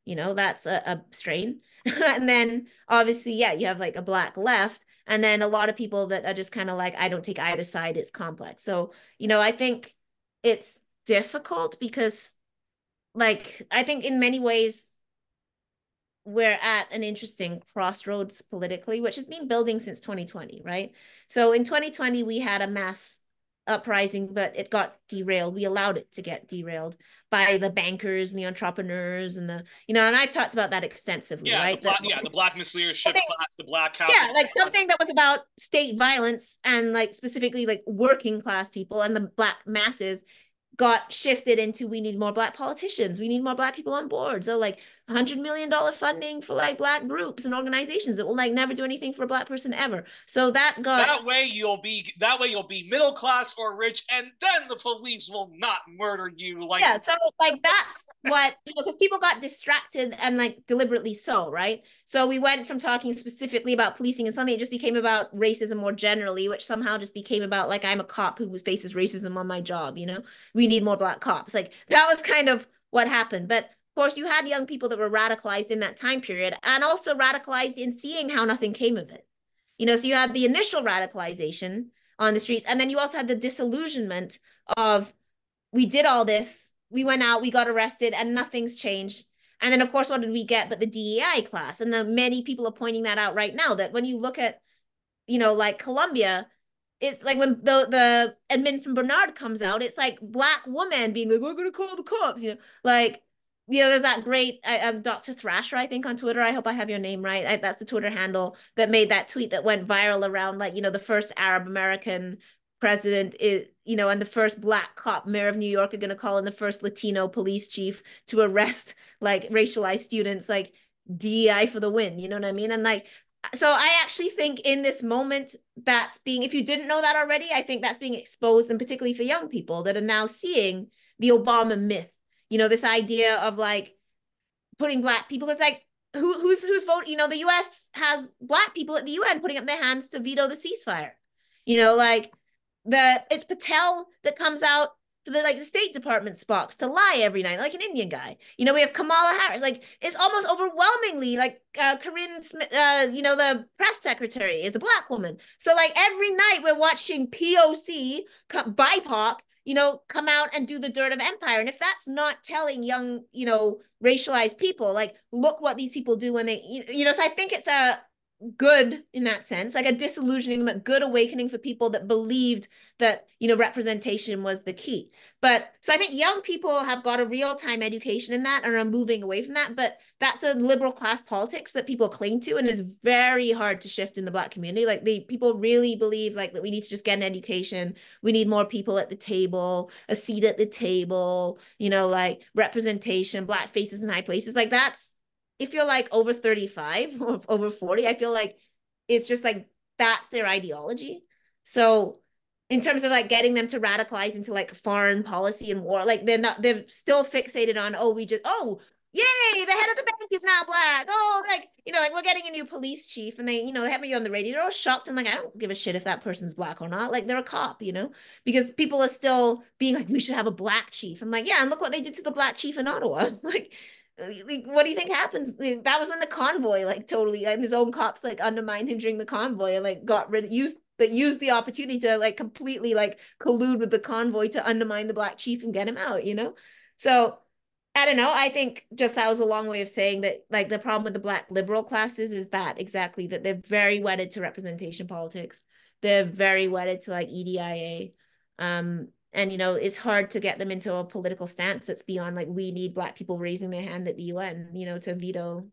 that's a strain. And then obviously, yeah, you have like a Black left, and then a lot of people that are just kind of like, I don't take either side, it's complex. So, I think it's difficult because like I think in many ways we're at an interesting crossroads politically, which has been building since 2020, right? So in 2020, we had a mass uprising, but it got derailed. We allowed it to get derailed by the bankers and the entrepreneurs and the, and I've talked about that extensively, Yeah, right? That the Black Misleadership class, the Black yeah, capitalist like class. something that was about state violence and like specifically like working class people and the Black masses got shifted into we need more Black politicians, we need more Black people on board. So like $100 million funding for like Black groups and organizations that will like never do anything for a Black person ever. So that got That way you'll be middle class or rich, and then the police will not murder you. Like, yeah, so like that's what, because people got distracted and like deliberately so, right? So we went from talking specifically about policing and suddenly it just became about racism more generally, which somehow just became about like I'm a cop who faces racism on my job, we need more Black cops. Like that was kind of what happened. But of course, you had young people that were radicalized in that time period and also radicalized in seeing how nothing came of it. So you had the initial radicalization on the streets, and then you also had the disillusionment of we did all this, we went out, we got arrested, and nothing's changed. And then, of course, what did we get but the DEI class? And the many people are pointing that out right now, that when you look at, like Colombia, it's like when the admin from Bernard comes out, it's like Black woman being like, we're going to call the cops, like, there's that great Dr. Thrasher, I think, on Twitter. I hope I have your name right. That's the Twitter handle that made that tweet that went viral around, like, the first Arab American president is, and the first Black cop mayor of New York are going to call in the first Latino police chief to arrest like racialized students, like DEI for the win. You know what I mean? And like, so I actually think in this moment that's being, if you didn't know that already, I think that's being exposed, and particularly for young people that are now seeing the Obama myth, this idea of like putting Black people, because like who's voting, the US has Black people at the UN putting up their hands to veto the ceasefire, like it's Patel that comes out for the like the State Department box to lie every night, like an Indian guy. We have Kamala Harris. Like it's almost overwhelmingly like Corinne Smith, the press secretary is a Black woman. So like every night we're watching POC, BIPOC, come out and do the dirt of empire. And if that's not telling young, racialized people, like, look what these people do when they, so I think it's a good in that sense, like a disillusioning but good awakening for people that believed that representation was the key. But so I think young people have got a real-time education in that and are moving away from that, but that's a liberal class politics that people cling to and is very hard to shift in the Black community. Like the people really believe like that we need to just get an education, we need more people at the table, a seat at the table, like representation, Black faces in high places. Like that's, if you're like over 35 or over 40, I feel like it's just like that's their ideology. So in terms of like getting them to radicalize into like foreign policy and war, like they're still fixated on, yay, the head of the bank is now Black. Oh, like, like we're getting a new police chief and they have me on the radio. They're all shocked. I'm like, I don't give a shit if that person's Black or not. Like they're a cop, because people are still being like, we should have a Black chief. I'm like, yeah, and look what they did to the Black chief in Ottawa. like, what do you think happens? That was when the convoy like totally and his own cops like undermined him during the convoy and like used the opportunity to like completely like collude with the convoy to undermine the Black chief and get him out, So I don't know. I think just that was a long way of saying that like the problem with the Black liberal classes is that exactly that they're very wedded to representation politics. They're very wedded to like EDIA. And it's hard to get them into a political stance that's beyond like we need Black people raising their hand at the UN, to veto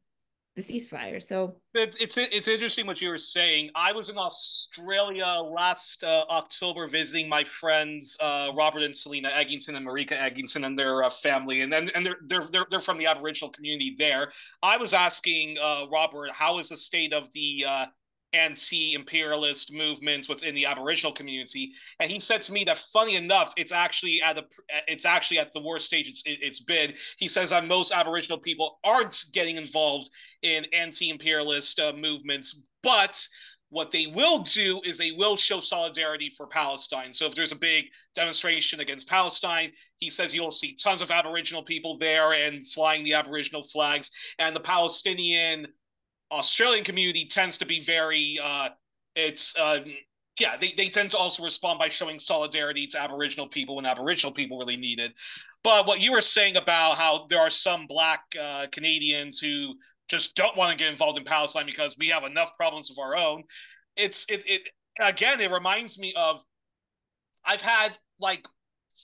the ceasefire. So it's interesting what you were saying. I was in Australia last October visiting my friends Robert and Selena Eggington and Marika Eggington and their family, and they're from the Aboriginal community there. I was asking Robert, how is the state of the anti-imperialist movements within the Aboriginal community, and he said to me that, funny enough, it's actually at the worst stage it's been. He says that most Aboriginal people aren't getting involved in anti-imperialist movements, but what they will do is they will show solidarity for Palestine. So if there's a big demonstration against Palestine, he says you'll see tons of Aboriginal people there and flying the Aboriginal flags, and the Palestinian Australian community tends to be very they tend to also respond by showing solidarity to Aboriginal people when Aboriginal people really need it. But what you were saying about how there are some Black Canadians who just don't want to get involved in Palestine because we have enough problems of our own, it reminds me of, I've had like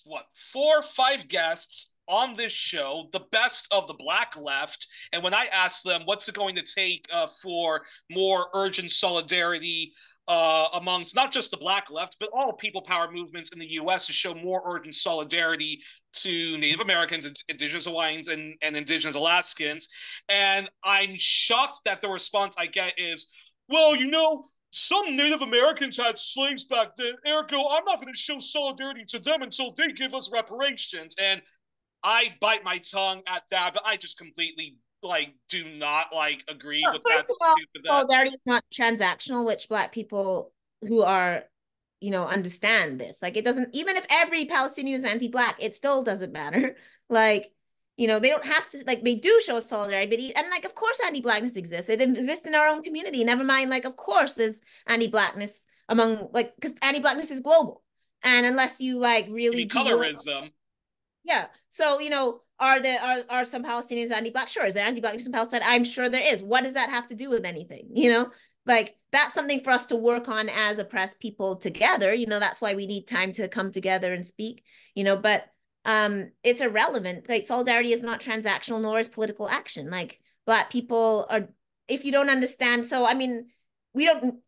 what 4 or 5 guests on this show, the best of the Black left, and when I asked them what's it going to take for more urgent solidarity amongst not just the Black left, but all people power movements in the U.S. to show more urgent solidarity to Native Americans, Indigenous Hawaiians, and Indigenous Alaskans. And I'm shocked that the response I get is, well, some Native Americans had slaves back then, ergo, I'm not going to show solidarity to them until they give us reparations. And I bite my tongue at that, but I just completely do not agree Well, with that first of all, stupid that. solidarity is not transactional, which Black people who are, understand this. Like, it doesn't, even if every Palestinian is anti-Black, it still doesn't matter. Like, they don't have to, they do show solidarity, but, and of course, anti-Blackness exists. It exists in our own community. Never mind, of course, there's anti-Blackness among, because anti-Blackness is global. And unless you, really do colorism. Yeah. So, are some Palestinians anti-Black? Sure. Is there anti-Blackness in Palestine? I'm sure there is. What does that have to do with anything? That's something for us to work on as oppressed people together. That's why we need time to come together and speak, but it's irrelevant. Solidarity is not transactional, nor is political action. Black people are, if you don't understand, so I mean, we don't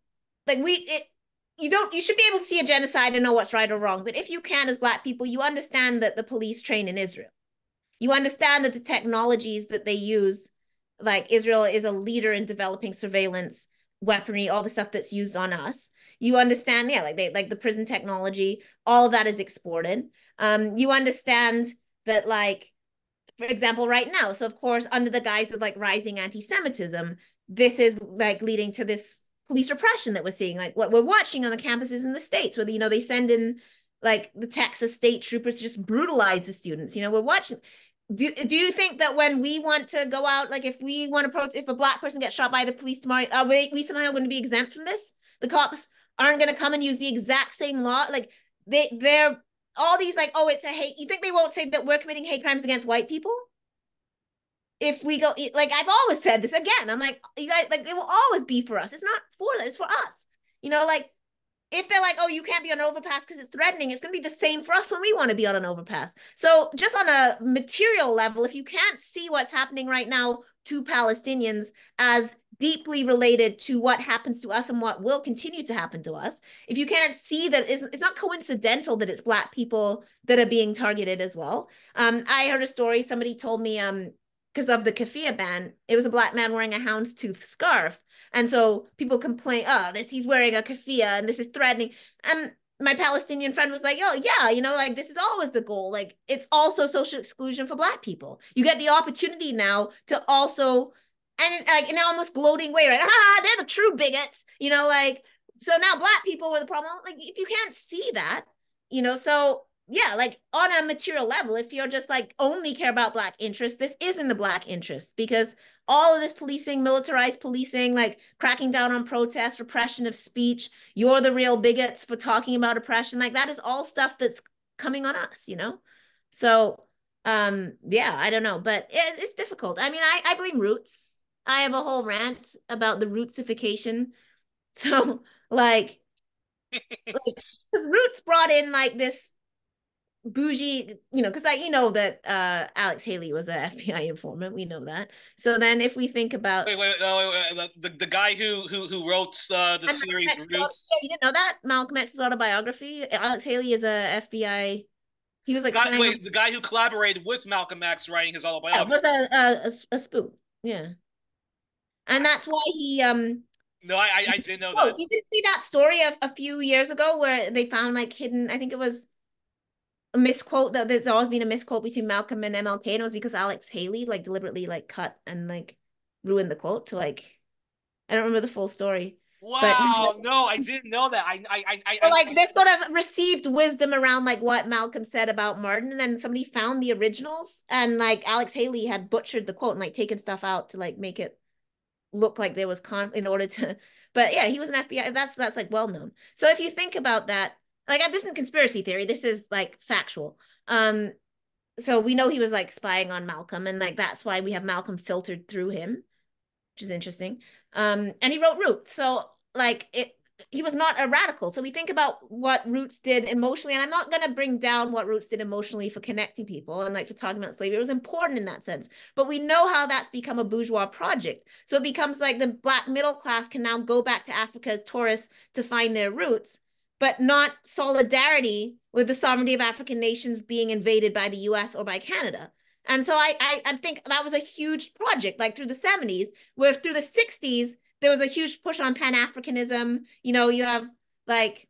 you should be able to see a genocide and know what's right or wrong. But if you can, as Black people, you understand that the police train in Israel. You understand that the technologies that they use, Israel is a leader in developing surveillance, weaponry, all the stuff that's used on us. You understand, yeah, the prison technology, all of that is exported. You understand that, for example, right now, so of course, under the guise of rising anti-Semitism, this is leading to this police repression that we're seeing, what we're watching on the campuses in the States, where, they send in the Texas state troopers to just brutalize the students. We're watching. Do you think that when we want to go out, if we want to protest, if a Black person gets shot by the police tomorrow, are we somehow going to be exempt from this? The cops aren't going to come and use the exact same law. They're all these oh, it's a hate. You think they won't say that we're committing hate crimes against white people? If we go, I've always said this again, I'm you guys, it will always be for us. It's not for that, it's for us. If they're oh, you can't be on an overpass because it's threatening, it's going to be the same for us when we want to be on an overpass. So just on a material level, if you can't see what's happening right now to Palestinians as deeply related to what happens to us and what will continue to happen to us, if you can't see that it's not coincidental that it's Black people that are being targeted as well. I heard a story, somebody told me, because of the keffiyeh ban, it was a Black man wearing a houndstooth scarf. And so people complain, oh, he's wearing a keffiyeh and this is threatening. And my Palestinian friend was oh, yeah, this is always the goal. It's also social exclusion for Black people. You get the opportunity now to also, and in an almost gloating way, right? They're the true bigots, so now Black people were the problem. If you can't see that, so yeah, on a material level, if you're just only care about Black interests, this isn't the Black interest, because all of this policing, militarized policing, cracking down on protests, repression of speech, you're the real bigots for talking about oppression, that is all stuff that's coming on us, So, yeah, I don't know, but it's difficult. I mean, I blame Roots. I have a whole rant about the Rootsification. So, because Roots brought in this bougie, because that Alex Haley was an FBI informant. We know that. So then, if we think about the guy who wrote the series Roots, yeah, you didn't know that Malcolm X's autobiography. Alex Haley is a FBI. He was the guy who collaborated with Malcolm X writing his autobiography. Yeah, was a spook. Yeah, and that's why he No, I didn't know that. You didn't see that story of a few years ago where they found hidden. I think it was a misquote, that there's always been a misquote between Malcolm and MLK, and it was because Alex Haley deliberately cut and ruined the quote to I don't remember the full story. Wow, but no, I didn't know that. This sort of received wisdom around what Malcolm said about Martin, and then somebody found the originals, and Alex Haley had butchered the quote and taken stuff out to make it look like there was in order to. But yeah, he was an FBI. That's well known. So if you think about that, this isn't conspiracy theory. This is factual. So we know he was spying on Malcolm, and that's why we have Malcolm filtered through him, which is interesting. And he wrote Roots. So he was not a radical. So we think about what Roots did emotionally, and I'm not going to bring down what Roots did emotionally for connecting people and like for talking about slavery. It was important in that sense, but we know how that's become a bourgeois project. So it becomes like the Black middle class can now go back to Africa as tourists to find their roots, but not solidarity with the sovereignty of African nations being invaded by the US or by Canada. And so I think that was a huge project, like through the 70s, where through the 60s, there was a huge push on Pan-Africanism. You know, you have like,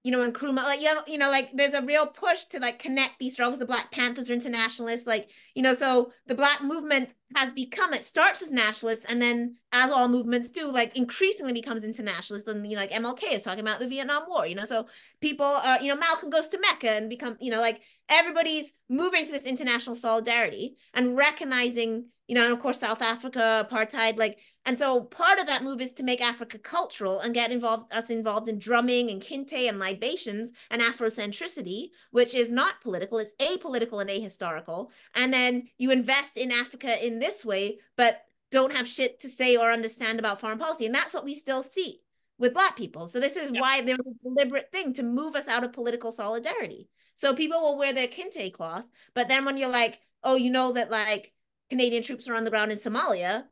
you know, Nkrumah, like, you know, like there's a real push to like connect these struggles. The Black Panthers are internationalists, like, you know, so the Black movement has become, it starts as nationalist, and then as all movements do, like increasingly becomes internationalist. And, you know, like MLK is talking about the Vietnam War, you know, so people are, you know, Malcolm goes to Mecca and become, you know, like everybody's moving to this international solidarity and recognizing, you know, and of course, South Africa, apartheid, like, and so part of that move is to make Africa cultural and get us involved in drumming and kente and libations and Afrocentricity, which is not political, it's apolitical and ahistorical. And then you invest in Africa in this way, but don't have shit to say or understand about foreign policy. And that's what we still see with Black people. So this is why there was a deliberate thing to move us out of political solidarity. So people will wear their kente cloth, but then when you're like, oh, you know that like Canadian troops are on the ground in Somalia,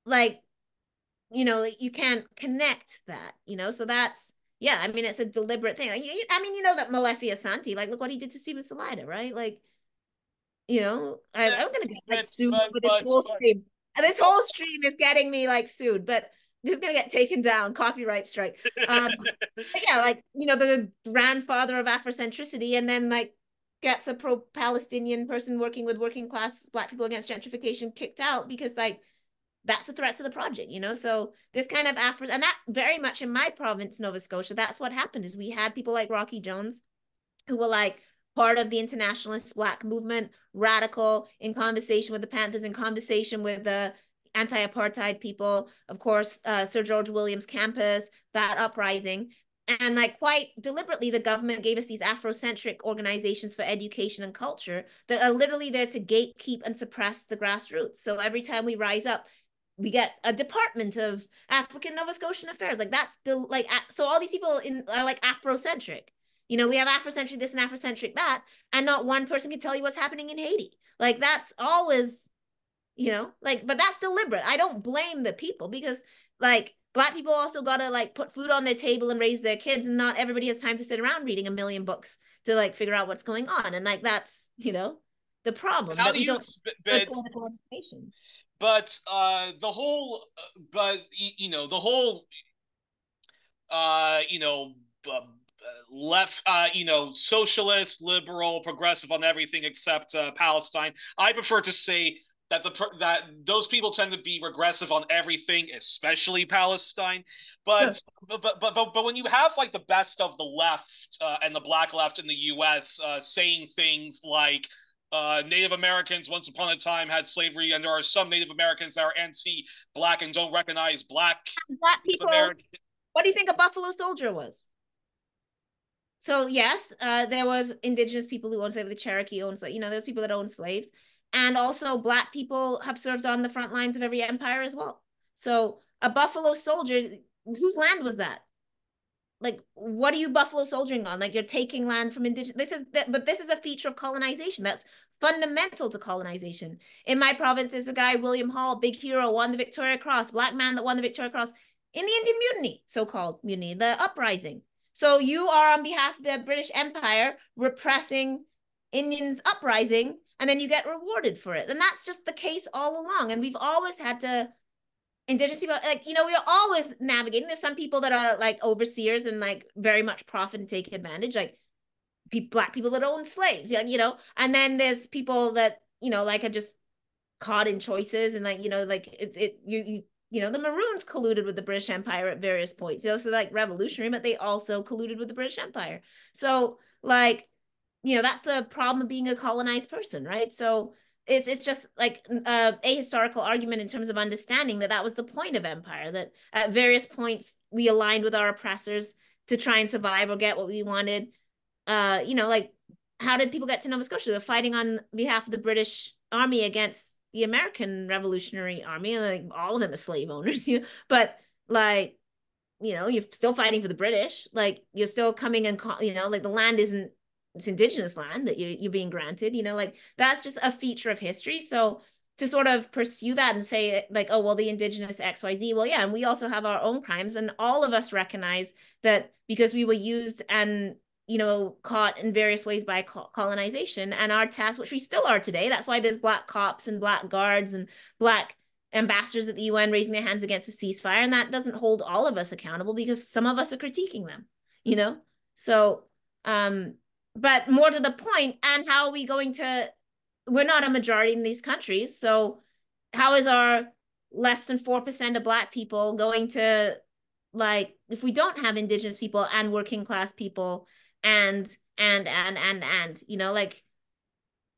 like, you know, you can't connect that, you know, so that's, yeah, I mean, it's a deliberate thing. Like, I mean, you know that Molefi Asante, like, look what he did to Stephen Salida, right? Like, you know, I'm gonna get like sued for this whole stream. And this whole stream is getting me like sued, but this is gonna get taken down, copyright strike. But yeah, like, you know, the grandfather of Afrocentricity, and then like gets a pro-Palestinian person working with working class Black people against gentrification kicked out because like that's a threat to the project, you know? So this kind of Afro, and that very much in my province, Nova Scotia, that's what happened is we had people like Rocky Jones who were like part of the internationalist Black movement, radical, in conversation with the Panthers, in conversation with the anti-apartheid people, of course, Sir George Williams campus, that uprising. And like quite deliberately, the government gave us these Afrocentric organizations for education and culture that are literally there to gatekeep and suppress the grassroots. So every time we rise up, we get a department of African Nova Scotian affairs. Like that's the like, so all these people are like Afrocentric. You know, we have Afrocentric this and Afrocentric that, and not one person can tell you what's happening in Haiti. Like that's always, you know, like, but that's deliberate. I don't blame the people because like Black people also got to like put food on their table and raise their kids, and not everybody has time to sit around reading a million books to like figure out what's going on. And like that's, you know, the problem How that do we you don't but political education. the whole but you know the whole you know left you know socialist liberal progressive on everything except Palestine. I prefer to say that that those people tend to be regressive on everything, especially Palestine. Sure. But when you have like the best of the left and the Black left in the U.S. Saying things like Native Americans once upon a time had slavery, and there are some Native Americans that are anti-Black and don't recognize Black Black Native people, Americans. what do you think a Buffalo Soldier was? So yes, there was indigenous people who owned slaves, the Cherokee owned slaves, you know, there's people that own slaves. And also Black people have served on the front lines of every empire as well. So a Buffalo Soldier, whose land was that? Like, what are you Buffalo soldiering on? Like you're taking land from indigenous, but this is a feature of colonization that's fundamental to colonization. In my province, there's a guy, William Hall, big hero, won the Victoria Cross, Black man that won the Victoria Cross in the Indian Mutiny, so-called mutiny, the uprising. So you are on behalf of the British Empire repressing Indians uprising, and then you get rewarded for it. And that's just the case all along. And we've always had to, indigenous people, like, you know, we're always navigating. There's some people that are like overseers and like very much profit and take advantage, like Black people that own slaves, you know, and then there's people that, you know, like are just caught in choices, and like, you know, like you know, the Maroons colluded with the British Empire at various points, you know, so like revolutionary, but they also colluded with the British Empire. So like, you know, that's the problem of being a colonized person, right? So it's just like a historical argument in terms of understanding that that was the point of empire, that at various points we aligned with our oppressors to try and survive or get what we wanted. You know, like how did people get to Nova Scotia? They were fighting on behalf of the British Army against the American Revolutionary Army. Like all of them are slave owners, you know, but like you know, you're still fighting for the British. Like you're still coming and, you know, like the land isn't, it's indigenous land that you're being granted, you know, like that's just a feature of history. So to sort of pursue that and say like, oh, well, the indigenous XYZ, well, yeah, and we also have our own crimes. And all of us recognize that because we were used and, you know, caught in various ways by colonization and our task, which we still are today. That's why there's black cops and black guards and black ambassadors at the UN raising their hands against the ceasefire. And that doesn't hold all of us accountable because some of us are critiquing them, you know? So, but more to the point, and how are we going to, we're not a majority in these countries. So how is our less than 4% of Black people going to, like, if we don't have Indigenous people and working class people and, you know, like,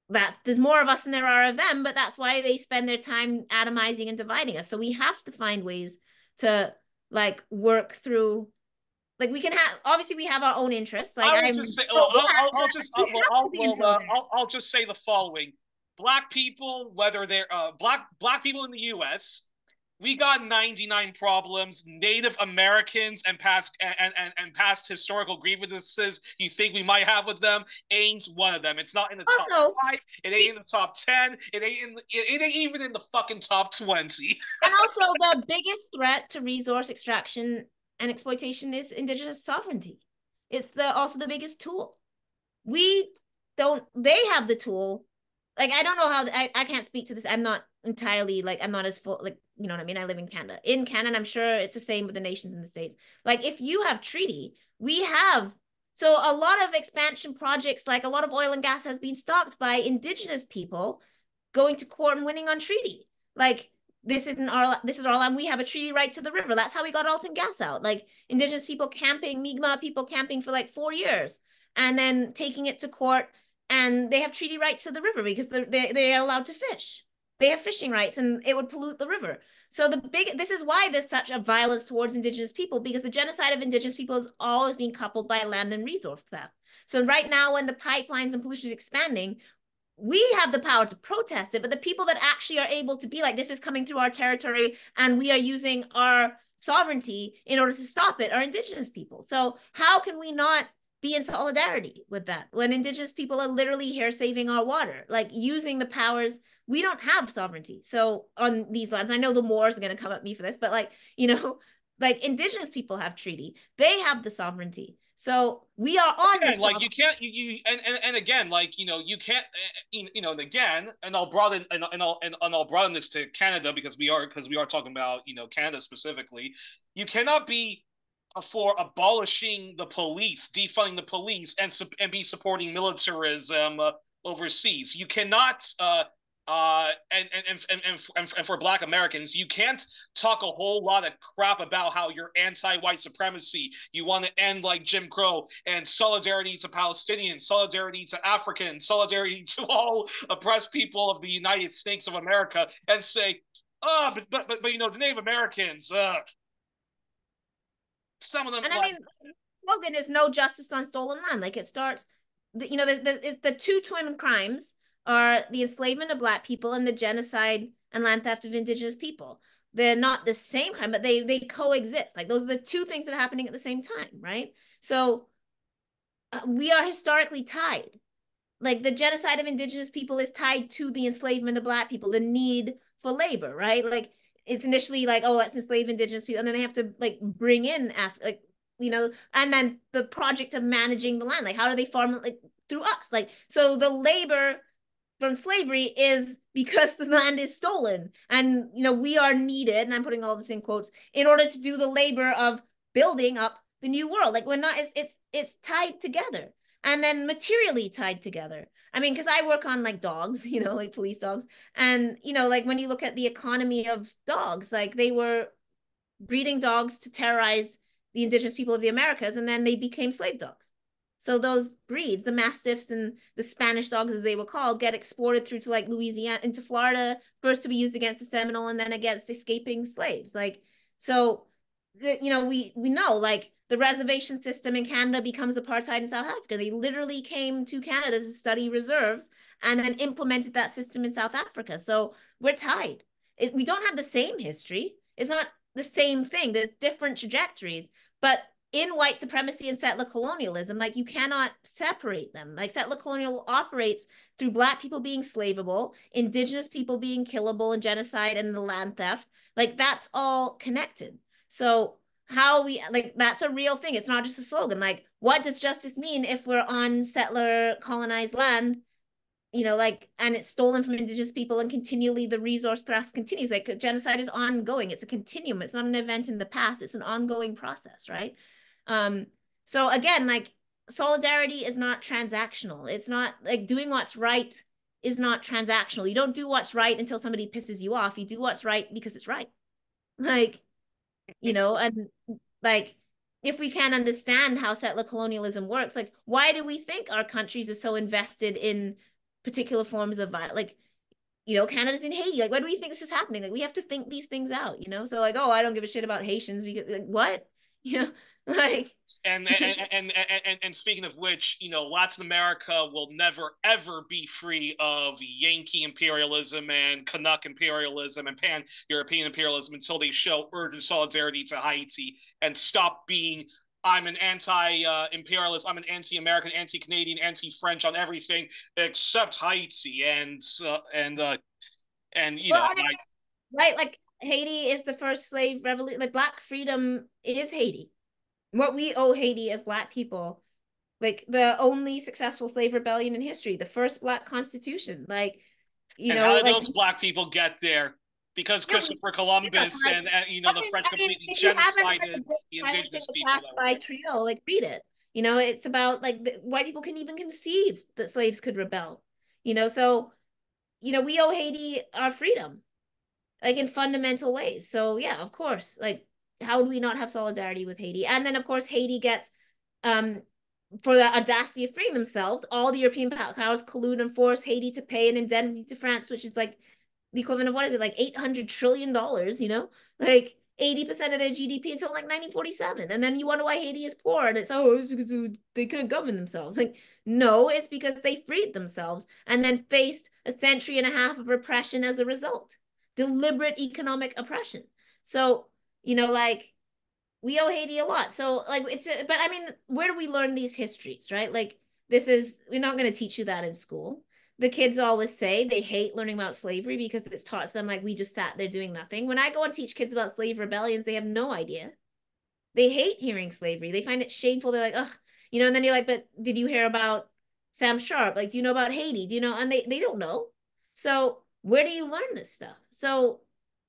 that's, there's more of us than there are of them, but that's why they spend their time atomizing and dividing us. So we have to find ways to like work through, like we can have, obviously we have our own interests. Like I will just say, well, I'll just say the following: Black people, whether they're black people in the U.S., we got 99 problems. Native Americans and past historical grievances you think we might have with them ain't one of them. It's not in the top also 5. It ain't in the top 10. It ain't even in the fucking top 20. and also the biggest threat to resource extraction and exploitation is indigenous sovereignty. It's also the biggest tool. We don't, they have the tool. Like, I don't know how, I can't speak to this. I'm not entirely, like, I'm not as full, like, you know what I mean? I live in Canada. In Canada, I'm sure it's the same with the nations in the States. Like, if you have treaty, we have, so a lot of expansion projects, like a lot of oil and gas has been stopped by indigenous people going to court and winning on treaty. Like, this is our land. We have a treaty right to the river. That's how we got Alton Gas out. Like indigenous people camping, Mi'kmaq people camping for like 4 years and then taking it to court, and they have treaty rights to the river because they're allowed to fish. They have fishing rights and it would pollute the river. So this is why there's such a violence towards indigenous people, because the genocide of indigenous people has always been coupled by land and resource theft. So right now when the pipelines and pollution is expanding, we have the power to protest it, but the people that actually are able to be like, this is coming through our territory and we are using our sovereignty in order to stop it, are indigenous people. So how can we not be in solidarity with that when indigenous people are literally here saving our water, like using the powers? We don't have sovereignty. So on these lands, I know the Moors are going to come at me for this, but like, you know, like indigenous people have treaty. They have the sovereignty. So we are on again, like you can't and again, like you can't and again, and I'll broaden and I'll broaden this to Canada because we are talking about Canada specifically. You cannot be for abolishing the police, defunding the police, and be supporting militarism overseas. You cannot and for Black Americans, you can't talk a whole lot of crap about how you're anti-white supremacy. You want to end like Jim Crow and solidarity to Palestinians, solidarity to Africans, solidarity to all oppressed people of the United States of America, and say, oh, but the Native Americans, some of them. And I mean, slogan is no justice on stolen land. Like it starts, the two twin crimes are the enslavement of Black people and the genocide and land theft of indigenous people. They're not the same crime, but they coexist. Like those are the two things that are happening at the same time, right? So we are historically tied. Like the genocide of indigenous people is tied to the enslavement of Black people, the need for labor, right? Like it's initially like, oh, let's enslave indigenous people, and then they have to like bring in after, like, and then the project of managing the land, like how do they farm it, like through us, like so the labor from slavery is because the land is stolen, and we are needed, and I'm putting all this in quotes, in order to do the labor of building up the new world. Like we're not, it's tied together, and then materially tied together. I mean, because I work on like dogs, like police dogs, and like when you look at the economy of dogs, like they were breeding dogs to terrorize the indigenous people of the Americas, and then they became slave dogs. So those breeds, the Mastiffs and the Spanish dogs, as they were called, get exported through to like Louisiana, into Florida, first to be used against the Seminole and then against escaping slaves. Like, so, we know like the reservation system in Canada becomes apartheid in South Africa. They literally came to Canada to study reserves and then implemented that system in South Africa. So we're tied. We don't have the same history. It's not the same thing. There's different trajectories, but in white supremacy and settler colonialism, like you cannot separate them. Like settler colonial operates through Black people being slaveable, Indigenous people being killable and genocide and the land theft. Like that's all connected. So how we like that's a real thing. It's not just a slogan. Like, what does justice mean if we're on settler colonized land? Like, and it's stolen from Indigenous people and continually the resource theft continues. Like, genocide is ongoing. It's a continuum. It's not an event in the past. It's an ongoing process, right? So again, like, solidarity is not transactional. It's not like doing what's right is not transactional. You don't do what's right until somebody pisses you off. You do what's right because it's right. Like, and like, if we can't understand how settler colonialism works, like, why do we think our countries are so invested in particular forms of violence? Like, Canada's in Haiti. Like, why do we think this is happening? Like, we have to think these things out, So like, oh, I don't give a shit about Haitians because like, what? Like and speaking of which, Latin America will never ever be free of Yankee imperialism and Canuck imperialism and pan-European imperialism until they show urgent solidarity to Haiti and stop being I'm an anti-imperialist, I'm an anti-American, anti-Canadian, anti-French on everything except Haiti well, right, like Haiti is the first slave revolution. Like Black freedom is Haiti. What we owe Haiti as Black people, like the only successful slave rebellion in history, the first Black constitution. Like, and how did like those Black people get there? Because yeah, Christopher Columbus like, and the French completely if you haven't read genocided the Silencing indigenous the people Past that were by there. Trio, like read it. It's about like white people can even conceive that slaves could rebel. So we owe Haiti our freedom, like in fundamental ways. So yeah, of course, like how do we not have solidarity with Haiti? And then of course Haiti gets for the audacity of freeing themselves, all the European powers collude and force Haiti to pay an indemnity to France, which is like the equivalent of what is it, like $800 trillion, like 80% of their GDP until like 1947. And then you wonder why Haiti is poor. And it's because they couldn't govern themselves. Like, no, it's because they freed themselves and then faced a century and a half of repression as a result. Deliberate economic oppression. So, like we owe Haiti a lot. So like but I mean, where do we learn these histories, right? Like we're not going to teach you that in school. The kids always say they hate learning about slavery because it's taught to them like we just sat there doing nothing. When I go and teach kids about slave rebellions, they have no idea. They hate hearing slavery. They find it shameful. They're like, ugh, and then you're like, but did you hear about Sam Sharp? Like, do you know about Haiti? Do you know? And they don't know. So where do you learn this stuff? So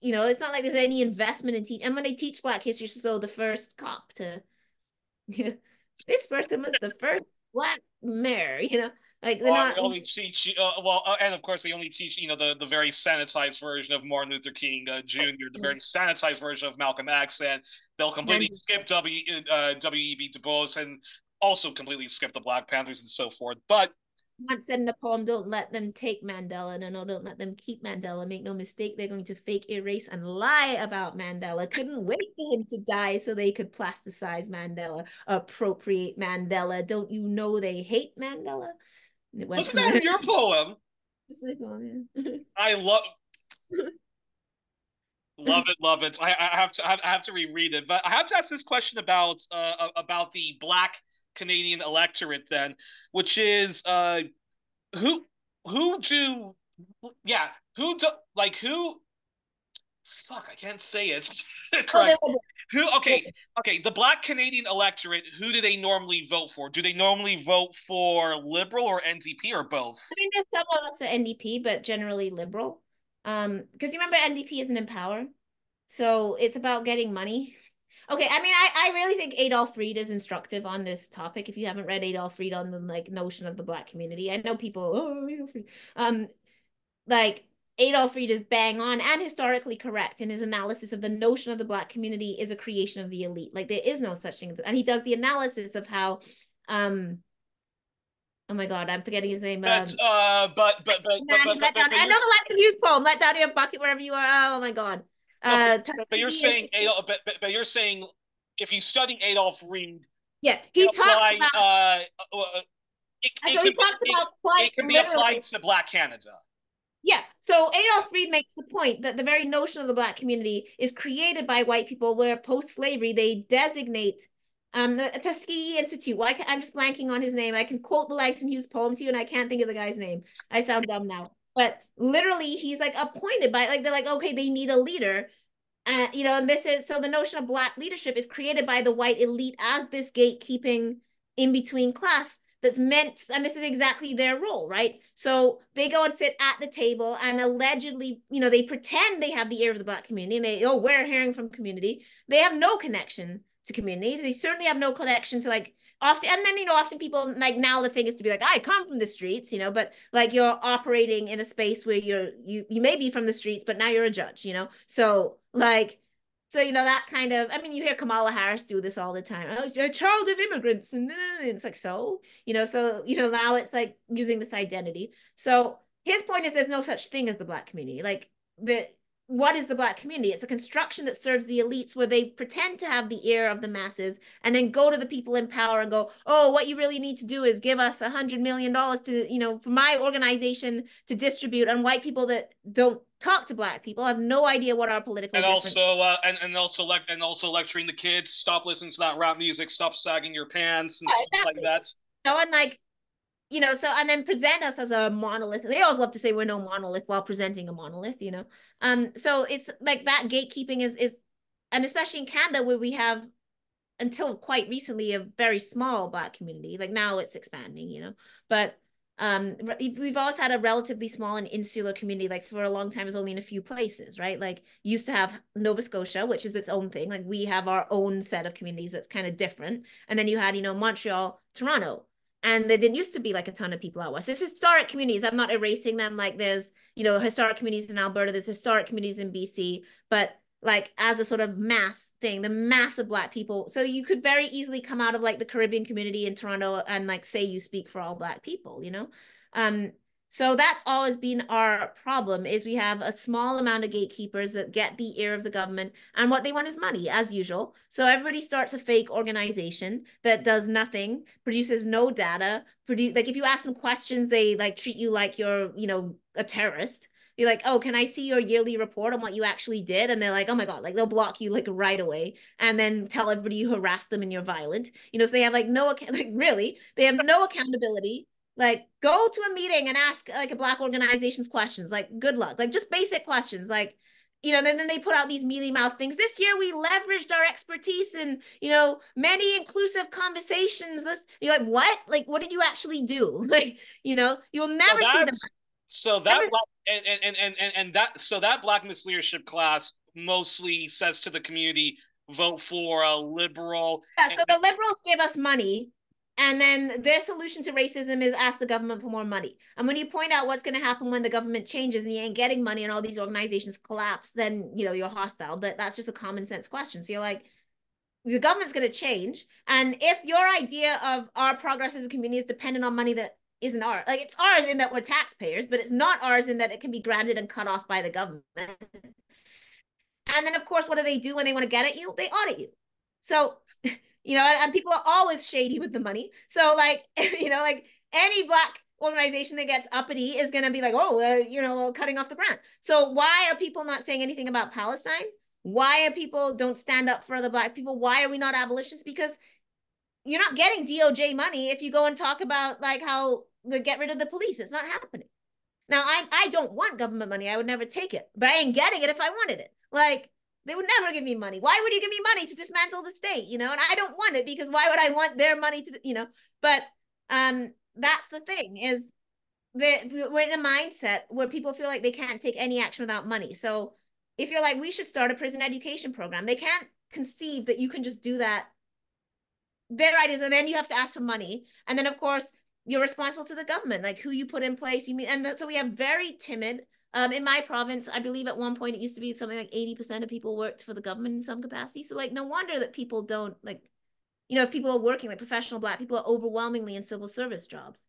it's not like there's any investment in teach. And when they teach Black history, so the first cop to this person was the first Black mayor, like they're Well, not. they only teach and of course they only teach the very sanitized version of Martin Luther King Jr., the very sanitized version of Malcolm X, and they'll completely skip W.E.B. Du Bois and also completely skip the Black Panthers and so forth. But once said in a poem, don't let them take Mandela. No, don't let them keep Mandela. Make no mistake, they're going to fake, erase, and lie about Mandela. Couldn't wait for him to die so they could plasticize Mandela, appropriate Mandela. Don't you know they hate Mandela? It went wasn't from that there. in your poem? I love it. I have to reread it, but I have to ask this question about the Black Canadian electorate then, which is who who do yeah who do like who fuck I can't say it correct who okay the Black Canadian electorate, who do they normally vote for? Do they normally vote for Liberal or NDP or both? I mean, there's some of us are NDP, but generally liberal. Because you remember NDP isn't in power, so it's about getting money. Okay, I mean, I really think Adolf Reed is instructive on this topic. If you haven't read Adolf Reed on the like notion of the Black community, I know people, oh, Adolf Reed. Like Adolf Reed is bang on and historically correct in his analysis of the notion of the Black community is a creation of the elite. Like there is no such thing. And he does the analysis of how, oh my God, I'm forgetting his name. But let down. I know the Latin Muse poem. Let down your bucket wherever you are. Oh my God. no, but you're saying but you're saying if you study Adolf Reed, yeah, he talks apply, about. So he talks about plight. it can be applied to Black Canada. Yeah. So Adolf Reed makes the point that the very notion of the Black community is created by white people, where post-slavery they designate the Tuskegee Institute. Why I'm just blanking on his name. I can quote the Langston Hughes poem to you, and I can't think of the guy's name. I sound dumb now. But literally, he's like appointed by, like, they're like, okay, they need a leader. You know, and this is, so the notion of Black leadership is created by the white elite as this gatekeeping in between class that's meant, and this is exactly their role, right? So they go and sit at the table and allegedly, you know, they pretend they have the ear of the Black community, and they, oh, we're hearing from community. They have no connection to communities. They certainly have no connection to, like, often, and then, you know, often people, like, now the thing is to be like, I come from the streets, you know, but like you're operating in a space where you may be from the streets, but now you're a judge, you know? So like, so, you know, that kind of, I mean, you hear Kamala Harris do this all the time. Oh, you're a child of immigrants. And it's like, so, you know, so, you know, now it's like using this identity. So his point is there's no such thing as the Black community. Like, what is the Black community? It's a construction that serves the elites, where they pretend to have the ear of the masses and then go to the people in power and go, oh, what you really need to do is give us $100 million to, you know, for my organization to distribute. And white people that don't talk to Black people have no idea what our political And difference. also, and also lecturing the kids, stop listening to that rap music, stop sagging your pants, and Yeah, stuff like exactly. that. So, and like, you know, so, and then present us as a monolith. They always love to say we're no monolith while presenting a monolith, you know. So it's like that gatekeeping is, and especially in Canada, where we have, until quite recently, a very small Black community. Like now it's expanding, you know. But we've always had a relatively small and insular community. Like for a long time, it was only in a few places, right? Like used to have Nova Scotia, which is its own thing. Like we have our own set of communities that's kind of different. And then you had, you know, Montreal, Toronto. And there didn't used to be like a ton of people out west. There's historic communities. I'm not erasing them. Like there's, you know, historic communities in Alberta. There's historic communities in BC. But like as a sort of mass thing, the mass of Black people. So you could very easily come out of like the Caribbean community in Toronto and like say you speak for all Black people, you know? Um, so that's always been our problem, is we have a small amount of gatekeepers that get the ear of the government, and what they want is money, as usual. So everybody starts a fake organization that does nothing, produces no data, like if you ask them questions, they like treat you like you're, you know, a terrorist. You're like, oh, can I see your yearly report on what you actually did? And they're like, oh my God, like they'll block you like right away and then tell everybody you harassed them and you're violent. You know, so they have like no, like really, they have no accountability. Like go to a meeting and ask like a Black organization's questions. Like good luck, like just basic questions. Like, you know, then they put out these mealy mouth things. This year we leveraged our expertise in, you know, many inclusive conversations. This, you're like, what? Like, what did you actually do? Like, you know, you'll So never see them. that's so that Never. black and that so that Black Misleadership class mostly says to the community, vote for a liberal. Yeah, And so the liberals give us money, and then their solution to racism is ask the government for more money. And when you point out what's going to happen when the government changes and you ain't getting money and all these organizations collapse, then you know you're hostile. But that's just a common sense question. So you're like, the government's going to change, and if your idea of our progress as a community is dependent on money that isn't ours, like it's ours in that we're taxpayers, but it's not ours in that it can be granted and cut off by the government. And then, of course, what do they do when they want to get at you? They audit you. So, you know, and people are always shady with the money. So, like, you know, like any Black organization that gets uppity is going to be like, oh, you know, cutting off the grant. So, why are people not saying anything about Palestine? Why are people don't stand up for the Black people? Why are we not abolitionists? Because you're not getting DOJ money if you go and talk about like how to get rid of the police. It's not happening. Now, I don't want government money. I would never take it, but I ain't getting it if I wanted it. Like, they would never give me money. Why would you give me money to dismantle the state? You know, and I don't want it because why would I want their money to, you know? But that's the thing is that we're in a mindset where people feel like they can't take any action without money. So if you're like, we should start a prison education program, they can't conceive that you can just do that. Their ideas, and then you have to ask for money. And then, of course, you're responsible to the government, like who you put in place. You mean, and so we have very timid. In my province, I believe at one point it used to be something like 80% of people worked for the government in some capacity. So like, no wonder that people don't like, you know, if people are working like professional Black people are overwhelmingly in civil service jobs.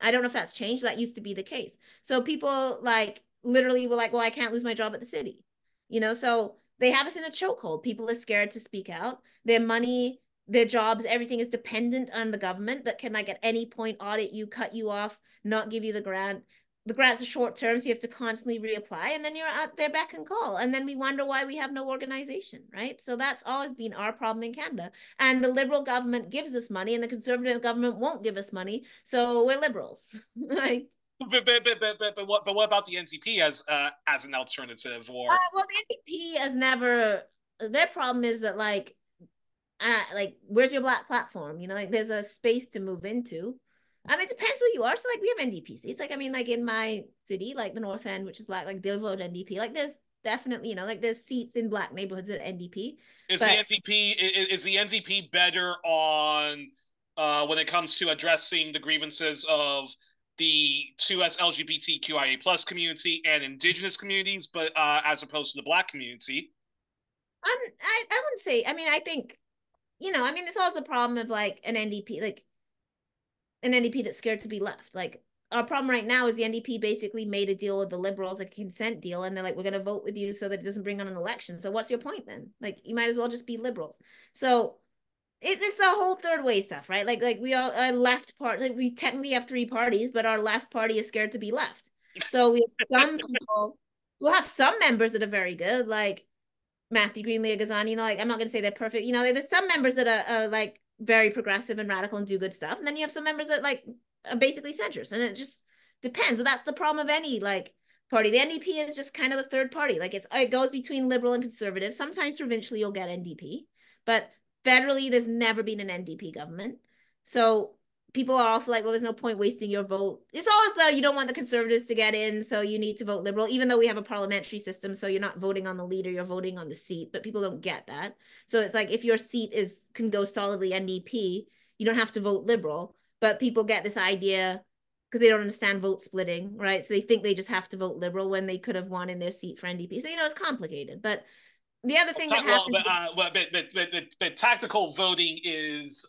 I don't know if that's changed. That used to be the case. So people like literally were like, well, I can't lose my job at the city, you know. So they have us in a chokehold. People are scared to speak out. Their money, their jobs, everything is dependent on the government that can like at any point audit you, cut you off, not give you the grant. the grants are short term, so you have to constantly reapply, and then you're at their beck and call. And then we wonder why we have no organization, right? So that's always been our problem in Canada. And the Liberal government gives us money, and the Conservative government won't give us money. So we're Liberals. Like, but what about the NDP as an alternative? Or well, the NDP has never. Their problem is that like where's your Black platform? You know, like there's a space to move into. I mean, it depends where you are. So like we have NDP seats. Like I mean, like in my city, like the North End, which is Black, like they'll vote NDP. Like there's definitely, you know, like there's seats in Black neighborhoods at NDP. is the But NDP is the NDP better on when it comes to addressing the grievances of the 2S LGBTQIA plus community and Indigenous communities, but as opposed to the Black community? I wouldn't say. I mean, I think, you know, I mean, it's always the problem of like an NDP that's scared to be left. Like our problem right now is the NDP basically made a deal with the Liberals, like a consent deal, and they're like, we're going to vote with you so that it doesn't bring on an election. So what's your point then? Like you might as well just be Liberals. So it's the whole third way stuff, right? Like we all a left part. Like we technically have three parties, but our left party is scared to be left. So we have some people. We'll have some members that are very good, like Matthew Green, Leah Gazani. You know, like I'm not going to say they're perfect. You know, there's some members that are like very progressive and radical and do good stuff, and then you have some members that like are basically centrist, and it just depends. But that's the problem of any like party. The NDP is just kind of the third party. Like it goes between liberal and conservative. Sometimes provincially you'll get NDP, but federally there's never been an NDP government. So people are also like, well, there's no point wasting your vote. It's always the you don't want the conservatives to get in, so you need to vote liberal, even though we have a parliamentary system, so you're not voting on the leader, you're voting on the seat. But people don't get that. So it's like if your seat can go solidly NDP, you don't have to vote liberal. But people get this idea because they don't understand vote splitting, right? So they think they just have to vote liberal when they could have won in their seat for NDP. So you know it's complicated. But the other thing that happens, but tactical voting is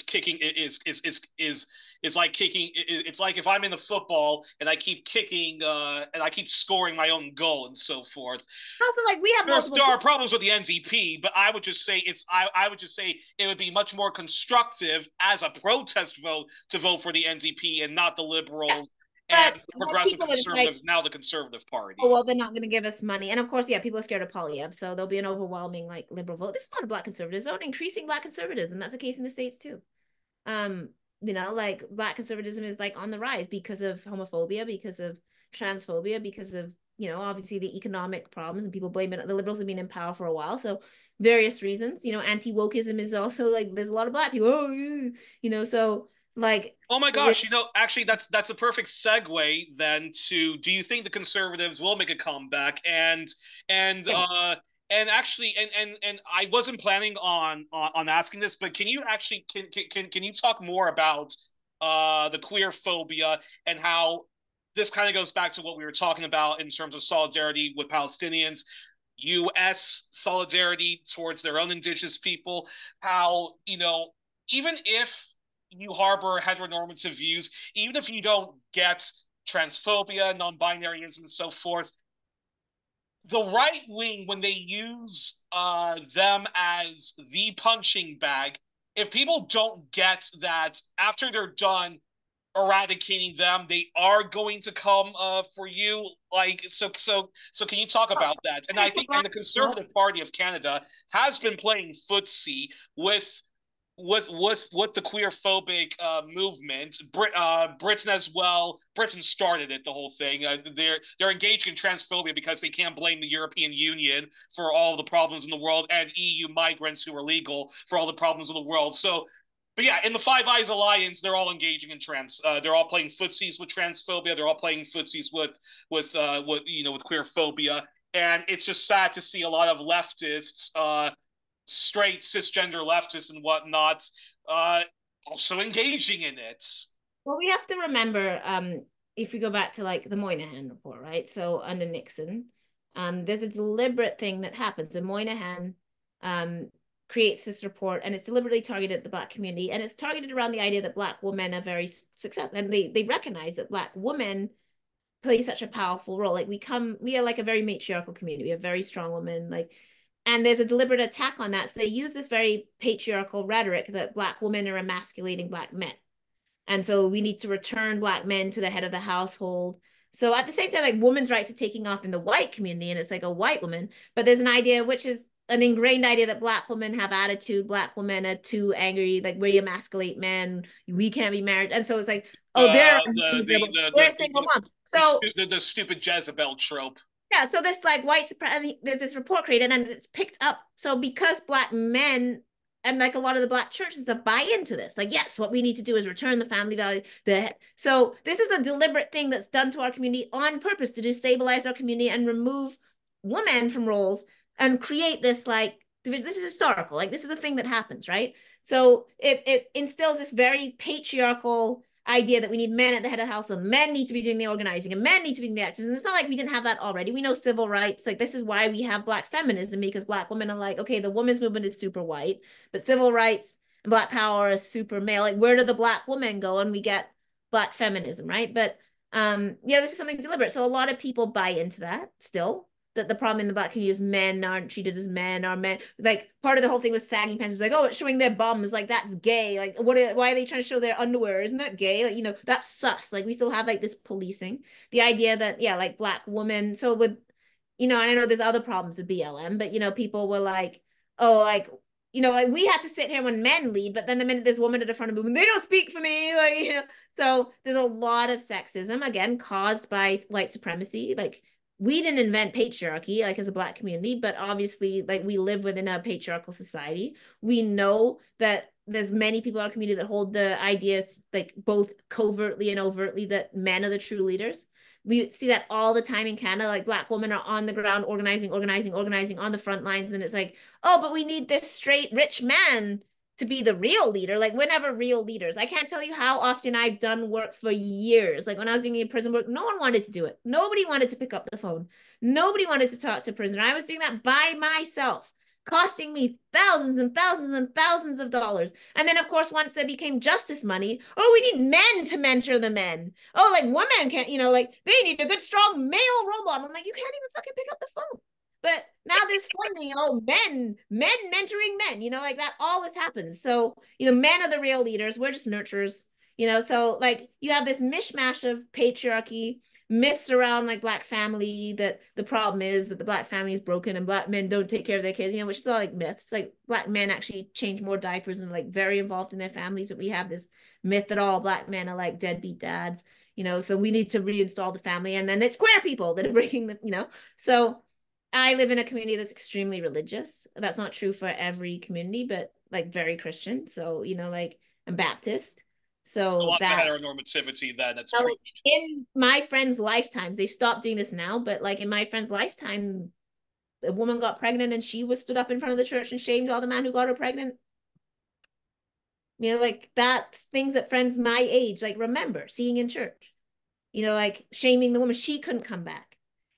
kicking is like kicking. It's like if I'm in the football and I keep kicking and I keep scoring my own goal and so forth. also like we have multiple. There are problems with the NDP, but I would just say I would just say it would be much more constructive as a protest vote to vote for the NDP and not the Liberals. Yeah. And the progressive conservative, like, now the Conservative Party. Oh, well, they're not going to give us money. And of course, yeah, people are scared of Polyev. So there'll be an overwhelming like liberal vote. There's a lot of Black conservatives, though, increasing Black conservatives. And that's the case in the States too. You know, like Black conservatism is like on the rise because of homophobia, because of transphobia, because of, you know, obviously the economic problems and people blame it. The Liberals have been in power for a while. So various reasons, you know, anti-wokeism is also like, there's a lot of Black people, oh, you know, so like, oh my gosh, you know, actually that's a perfect segue then to do you think the Conservatives will make a comeback and actually and I wasn't planning on asking this, but can you actually can you talk more about the queer phobia and how this kind of goes back to what we were talking about in terms of solidarity with Palestinians, US solidarity towards their own indigenous people, how, you know, even if you harbor heteronormative views, even if you don't get transphobia, non-binaryism, and so forth, the right wing, when they use them as the punching bag, if people don't get that after they're done eradicating them, they are going to come for you. Like so can you talk about that? And I think and the Conservative Party of Canada has been playing footsie with the queerphobic movement. Britain as well. Britain started it, the whole thing. They're engaged in transphobia because they can't blame the European Union for all the problems in the world and EU migrants who are legal for all the problems of the world. So, but yeah, in the Five Eyes Alliance, they're all engaging in they're all playing footsies with transphobia. They're all playing footsies with you know, with queerphobia, and it's just sad to see a lot of leftists straight cisgender leftists and whatnot also engaging in it. Well, we have to remember, if we go back to like the Moynihan report, right? So under Nixon, there's a deliberate thing that happens. So Moynihan creates this report, and it's deliberately targeted at the Black community, and it's targeted around the idea that Black women are very successful, and they recognize that Black women play such a powerful role. Like we are like a very matriarchal community. We have very strong women, like. And there's a deliberate attack on that. So they use this very patriarchal rhetoric that Black women are emasculating Black men. And so we need to return Black men to the head of the household. So at the same time, like women's rights are taking off in the white community, and it's like a white woman, but there's an idea, which is an ingrained idea, that Black women have attitude, Black women are too angry, like we emasculate men, we can't be married. And so it's like, oh, they're single moms. So the stupid Jezebel trope. Yeah, so this like white supremacy, there's this report created and it's picked up. So because Black men and like a lot of the Black churches have buy into this, like, yes, what we need to do is return the family value. So this is a deliberate thing that's done to our community on purpose to destabilize our community and remove women from roles and create this like, this is historical, like this is a thing that happens, right? So it instills this very patriarchal idea that we need men at the head of the house, so men need to be doing the organizing and men need to be doing the activism. It's not like we didn't have that already. We know civil rights, like this is why we have Black feminism, because Black women are like, okay, the women's movement is super white, but civil rights and Black power is super male. Like where do the Black women go? And we get Black feminism, right? But yeah, this is something deliberate. So a lot of people buy into that still, that the problem in the Black community is men aren't treated as men, are men. Like part of the whole thing with sagging pants is like, oh, it's showing their bums, like that's gay. Like why are they trying to show their underwear? Isn't that gay? Like, you know, that's sus. Like we still have like this policing. The idea that, yeah, like Black women. So with, you know, and I know there's other problems with BLM, but you know, people were like, oh, like, you know, like we have to sit here when men lead, but then the minute there's a woman at the front of the movement, they don't speak for me. Like, you know, so there's a lot of sexism, again, caused by white supremacy. Like we didn't invent patriarchy like as a Black community, but obviously like we live within a patriarchal society. We know that there's many people in our community that hold the ideas like both covertly and overtly that men are the true leaders. We see that all the time in Canada, like Black women are on the ground organizing on the front lines. And it's like, oh, but we need this straight rich man to be the real leader. Like we're never real leaders. I can't tell you how often I've done work for years. Like when I was doing prison work, no one wanted to do it. Nobody wanted to pick up the phone. Nobody wanted to talk to a prisoner. I was doing that by myself, costing me thousands and thousands and thousands of dollars. And then, of course, once there became justice money, oh, we need men to mentor the men. Oh, like women can't, you know, like they need a good, strong male role model. I'm like, you can't even fucking pick up the phone. But now there's funding, oh, men mentoring men, you know, like that always happens. So, you know, men are the real leaders. We're just nurturers, you know. So like you have this mishmash of patriarchy, myths around like Black family, that the problem is that the Black family is broken and Black men don't take care of their kids, you know, which is all like myths. Like Black men actually change more diapers and like very involved in their families, but we have this myth that all Black men are like deadbeat dads, you know, so we need to reinstall the family. And then it's queer people that are breaking the, you know. So I live in a community that's extremely religious. That's not true for every community, but like very Christian. So, you know, like I'm Baptist. So lots of heteronormativity then. That's like in my friends' lifetimes, they've stopped doing this now, but like in my friend's lifetime, a woman got pregnant and she was stood up in front of the church and shamed all the man who got her pregnant. You know, like that's things that friends my age like remember seeing in church. You know, like shaming the woman. She couldn't come back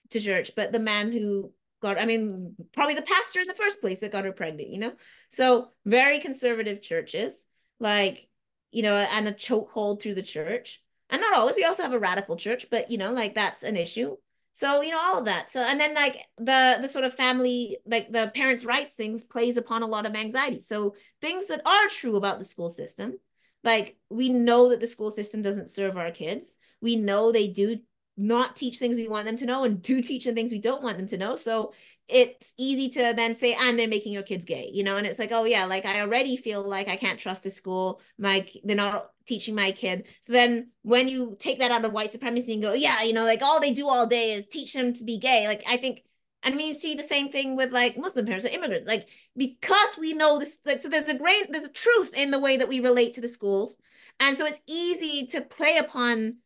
to church, but the man who got, I mean, probably the pastor in the first place that got her pregnant, you know? So very conservative churches, like, you know, and a chokehold through the church. And not always, we also have a radical church, but you know, like that's an issue. So, you know, all of that. So, and then like the sort of family, like the parents' rights things plays upon a lot of anxiety. So things that are true about the school system, like we know that the school system doesn't serve our kids. We know they do not teach things we want them to know and do teach the things we don't want them to know. So it's easy to then say, and they're making your kids gay, you know? And it's like, oh yeah, like I already feel like I can't trust this school. They're not teaching my kid. So then when you take that out of white supremacy and go, yeah, you know, like all they do all day is teach them to be gay. Like I think, and I mean, you see the same thing with like Muslim parents or immigrants, like because we know this, like, so there's a truth in the way that we relate to the schools. And so it's easy to play upon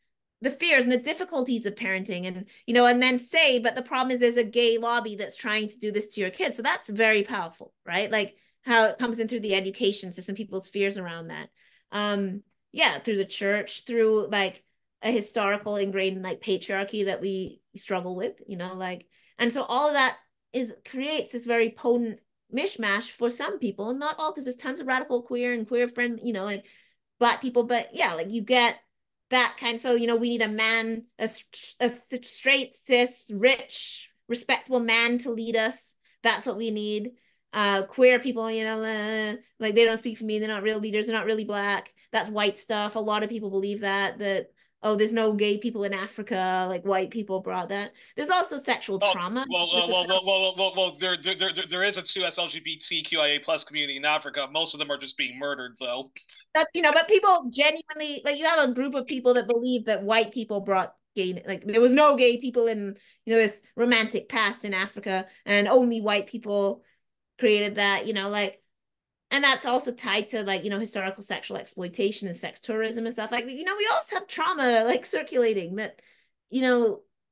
the fears and the difficulties of parenting and, you know, and then say, but the problem is there's a gay lobby that's trying to do this to your kids. So that's very powerful, right? Like how it comes in through the education system, people's fears around that. Yeah, through the church, through like a historical ingrained like patriarchy that we struggle with, you know, like, and so all of that creates this very potent mishmash for some people, not all, because there's tons of radical queer and queer friend, you know, like Black people, but yeah, like you get that kind. So, you know, we need a man, a straight, cis, rich, respectable man to lead us. That's what we need. Queer people, you know, like they don't speak for me. They're not real leaders. They're not really Black. that's white stuff. A lot of people believe that oh, there's no gay people in Africa, like white people brought that. There's also sexual trauma. There is a 2S LGBTQIA plus community in Africa. Most of them are just being murdered, though. That, but people genuinely, like, you have a group of people that believe that white people brought gay, like there was no gay people in, this romantic past in Africa, and only white people created that, like, and that's also tied to, like, historical sexual exploitation and sex tourism and stuff. Like, we also have trauma, like, circulating that,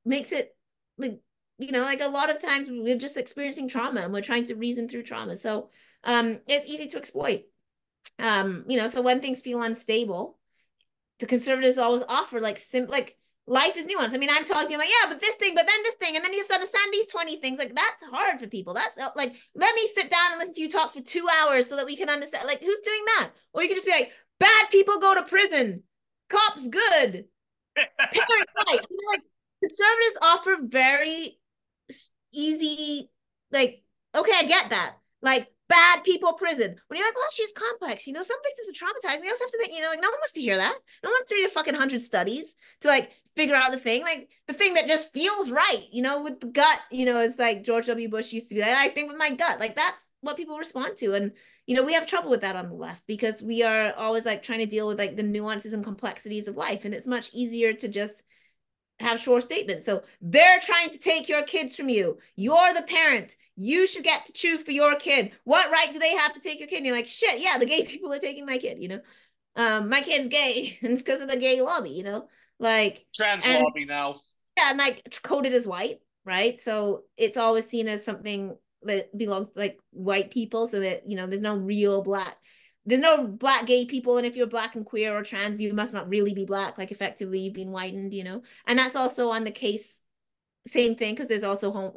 makes it, like, like, a lot of times we're just experiencing trauma and we're trying to reason through trauma. So it's easy to exploit. So when things feel unstable, the conservatives always offer, like, life is nuanced. I mean, I'm talking to you like, yeah, but this thing, but then this thing, and then you have to understand these 20 things. Like, that's hard for people. That's like, let me sit down and listen to you talk for 2 hours so that we can understand. Like, who's doing that? Or you can just be like, bad people go to prison, cops good, parents right. Like, conservatives offer very easy, like, okay, I get that. Like, bad people prison. When you're like, well, she's complex. Some victims are traumatized. We also have to think, like, no one wants to hear that. No one wants to hear your fucking 100 studies to, like, figure out the thing. Like, the thing that just feels right, with the gut, it's like George W. Bush used to do that. I think with my gut. Like, that's what people respond to. And, we have trouble with that on the left because we are always, like, trying to deal with, like, the nuances and complexities of life. And it's much easier to just have short statements. So they're trying to take your kids from you. You're the parent. You should get to choose for your kid. What right do they have to take your kid? And you're like, shit, yeah, the gay people are taking my kid, my kid's gay, and it's because of the gay lobby, like trans lobby now. Yeah, and like coded as white, right? So it's always seen as something that belongs to, like, white people, so that there's no black gay people, and if you're black and queer or trans, you must not really be black. Like, effectively, you've been whitened, and that's also on the case. Same thing, because there's also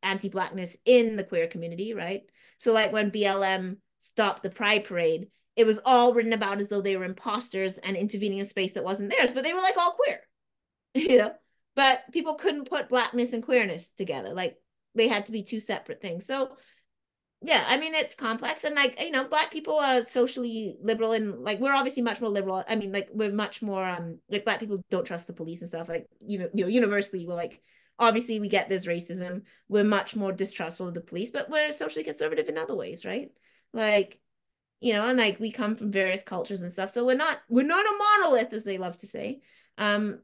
anti-blackness in the queer community, right? So, like, when BLM stopped the Pride Parade, it was all written about as though they were imposters and intervening in a space that wasn't theirs, but they were, like, all queer, But people couldn't put blackness and queerness together. Like, they had to be two separate things. So yeah, I mean, it's complex, and, like, black people are socially liberal, and, like, we're obviously much more liberal. I mean, like, we're much more like, black people don't trust the police and stuff, like, universally, we're like, obviously we get this racism, we're much more distrustful of the police, but we're socially conservative in other ways, right? Like, and, like, we come from various cultures and stuff, so we're not a monolith, as they love to say. So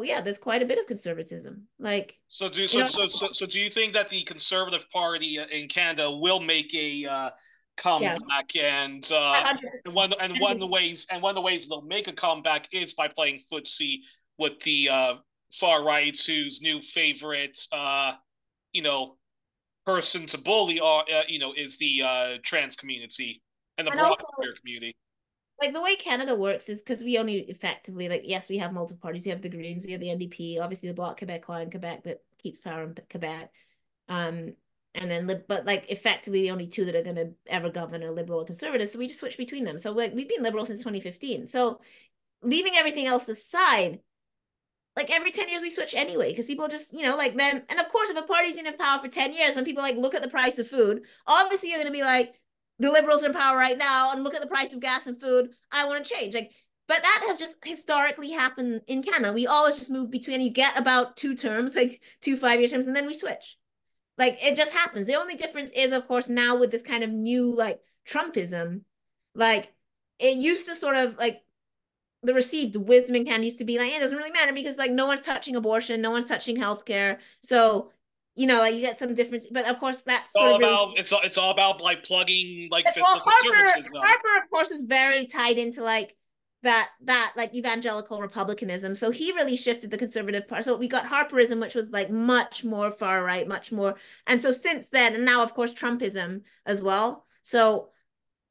yeah, there's quite a bit of conservatism. Like, so do you think that the Conservative Party in Canada will make a comeback? Yeah. And one of the ways they'll make a comeback is by playing footsie with the far right, whose new favorite person to bully is the trans community and the broader queer community. Like, the way Canada works is because we only effectively, like, yes, we have multiple parties. We have the Greens, we have the NDP, obviously the Bloc Québécois in Quebec that keeps power in Quebec. And then, but, like, effectively the only two that are going to ever govern are Liberal and Conservative. So we just switch between them. So, like, we've been Liberal since 2015. So leaving everything else aside, like, every 10 years we switch anyway, because people just, like, then, and of course, if a party's been in power for 10 years, when people, like, look at the price of food, obviously you're going to be like, the Liberals are in power right now, and look at the price of gas and food, I want to change. Like, but that has just historically happened in Canada. We always just move between, you get about 2 terms, like 2 5-year terms, and then we switch. Like, it just happens. The only difference is, of course, now with this kind of new, like, Trumpism, like, it used to sort of, like, the received wisdom in Canada used to be like, it doesn't really matter because, like, no one's touching abortion, no one's touching healthcare. So, like, you get some difference, but of course that's it's all about like plugging, like, fiscal services. Harper, of course, is very tied into, like, that like evangelical republicanism. So he really shifted the conservative part. So we got Harperism, which was, like, much more far right, much more. And so since then, and now, of course, Trumpism as well. So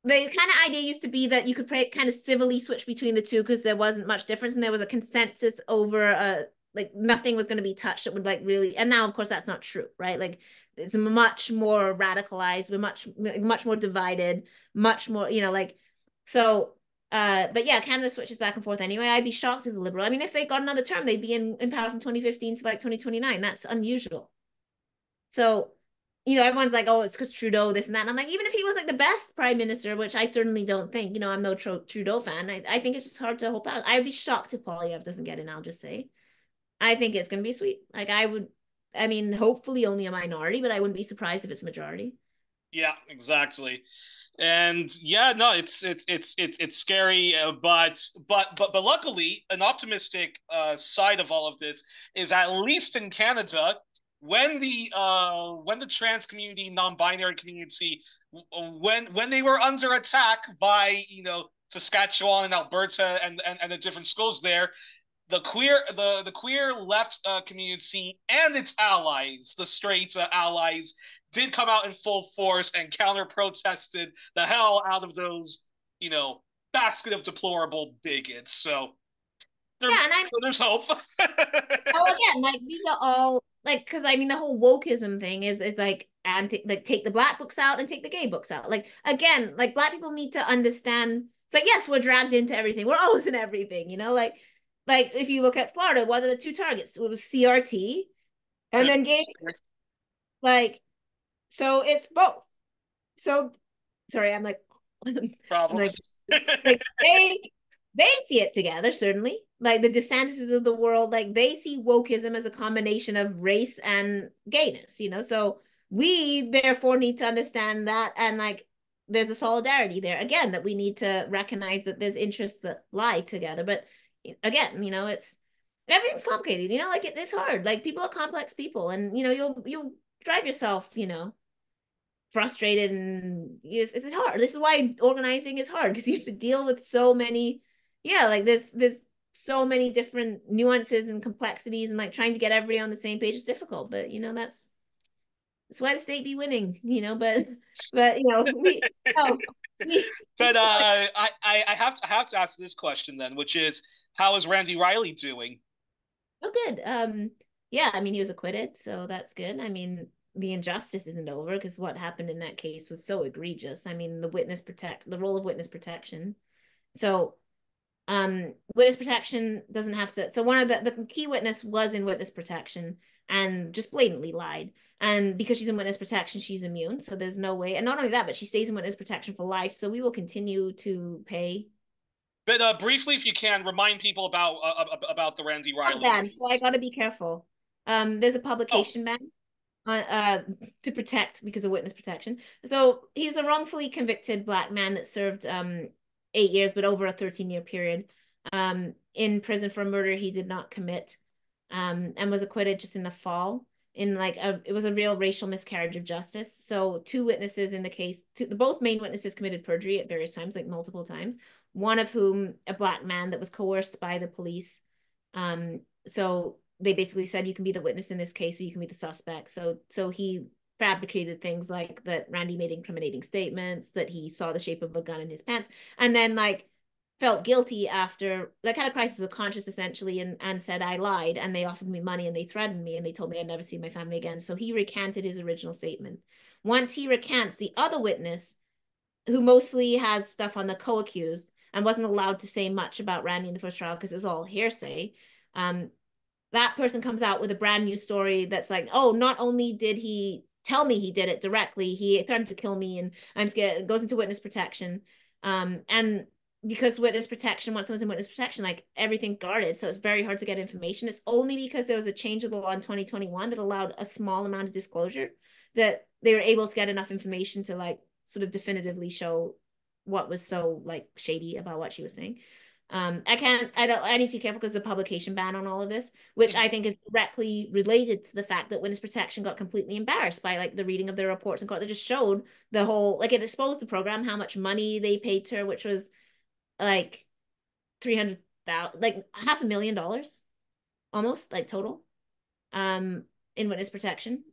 the kind of idea used to be that you could kind of civilly switch between the two because there wasn't much difference, and there was a consensus over like, nothing was going to be touched that would, like, really. And now, of course, that's not true, right? Like, it's much more radicalized. We're much more divided, much more, like, so. But yeah, Canada switches back and forth anyway. I'd be shocked as a Liberal. I mean, if they got another term, they'd be in power from 2015 to, like, 2029. That's unusual. So everyone's like, oh, it's because Trudeau, this and that. And I'm like, even if he was like the best prime minister, which I certainly don't think, I'm no Trudeau fan. I think it's just hard to hope out. I'd be shocked if Polyev doesn't get in, I'll just say. I think it's going to be sweet. Like I mean, hopefully only a minority, but I wouldn't be surprised if it's a majority. Yeah, exactly. And yeah, no, it's scary, but luckily, an optimistic side of all of this is at least in Canada, when the trans community, non-binary community, when they were under attack by Saskatchewan and Alberta and the different schools there, the queer left community and its allies, the straight allies, did come out in full force and counter protested the hell out of those, basket of deplorable bigots. So Yeah, and there's hope. oh, again, like these are all like, because I mean the whole wokeism thing is like take the black books out and take the gay books out. Like again, like black people need to understand. It's like, yes, we're dragged into everything. We're always in everything, like if you look at Florida, what are the two targets? It was CRT and then gay. Like, so it's both. So sorry, I'm like I'm Problem. like they see it together, certainly. Like the DeSantises of the world, like they see wokeism as a combination of race and gayness, So we therefore need to understand that, and like there's a solidarity there again, that we need to recognize that there's interests that lie together. But again, it's everything's complicated, like it's hard. Like people are complex people, and you'll drive yourself, frustrated, and it's hard. This is why organizing is hard, because you have to deal with so many, like there's so many different nuances and complexities, and like trying to get everybody on the same page is difficult. But that's why the state be winning, but we oh we But I have to ask this question then, which is, how is Randy Riley doing? oh good. Yeah, I mean he was acquitted, so that's good. I mean the injustice isn't over, because what happened in that case was so egregious. I mean the role of witness protection. So witness protection doesn't have to, so one of the key witness was in witness protection and just blatantly lied, and because she's in witness protection she's immune, so there's no way. And not only that, but she stays in witness protection for life, so we will continue to pay. But briefly, if you can, remind people about the Randy Riley Ban, so I case. got to be careful. There's a Oh, publication ban to protect, because of witness protection. So he's a wrongfully convicted black man that served 8 years, but over a 13-year period, in prison for a murder he did not commit, and was acquitted just in the fall. It was a real racial miscarriage of justice. So two witnesses in the case, both main witnesses committed perjury at various times, like multiple times. One of whom, a black man that was coerced by the police. So they basically said, you can be the witness in this case, or you can be the suspect. So he fabricated things like that Randy made incriminating statements, that he saw the shape of a gun in his pants, and then like felt guilty after, like had a crisis of conscience essentially, and said, I lied, and they offered me money, and they threatened me, and they told me I'd never see my family again. So he recanted his original statement. Once he recants, the other witness, who mostly has stuff on the co-accused and wasn't allowed to say much about Randy in the first trial because it was all hearsay, that person comes out with a brand new story that's like, oh, not only did he tell me he did it directly, he threatened to kill me, and I'm scared. It goes into witness protection. And because witness protection, once someone's in witness protection, like everything guarded, so it's very hard to get information. It's only because there was a change of the law in 2021 that allowed a small amount of disclosure that they were able to get enough information to like sort of definitively show what was so like shady about what she was saying. I need to be careful because of the publication ban on all of this, which I think is directly related to the fact that witness protection got completely embarrassed by like the reading of their reports in court. They just showed the whole, like it exposed the program, how much money they paid to her, which was like 300,000, like $500,000 almost, like total, in witness protection.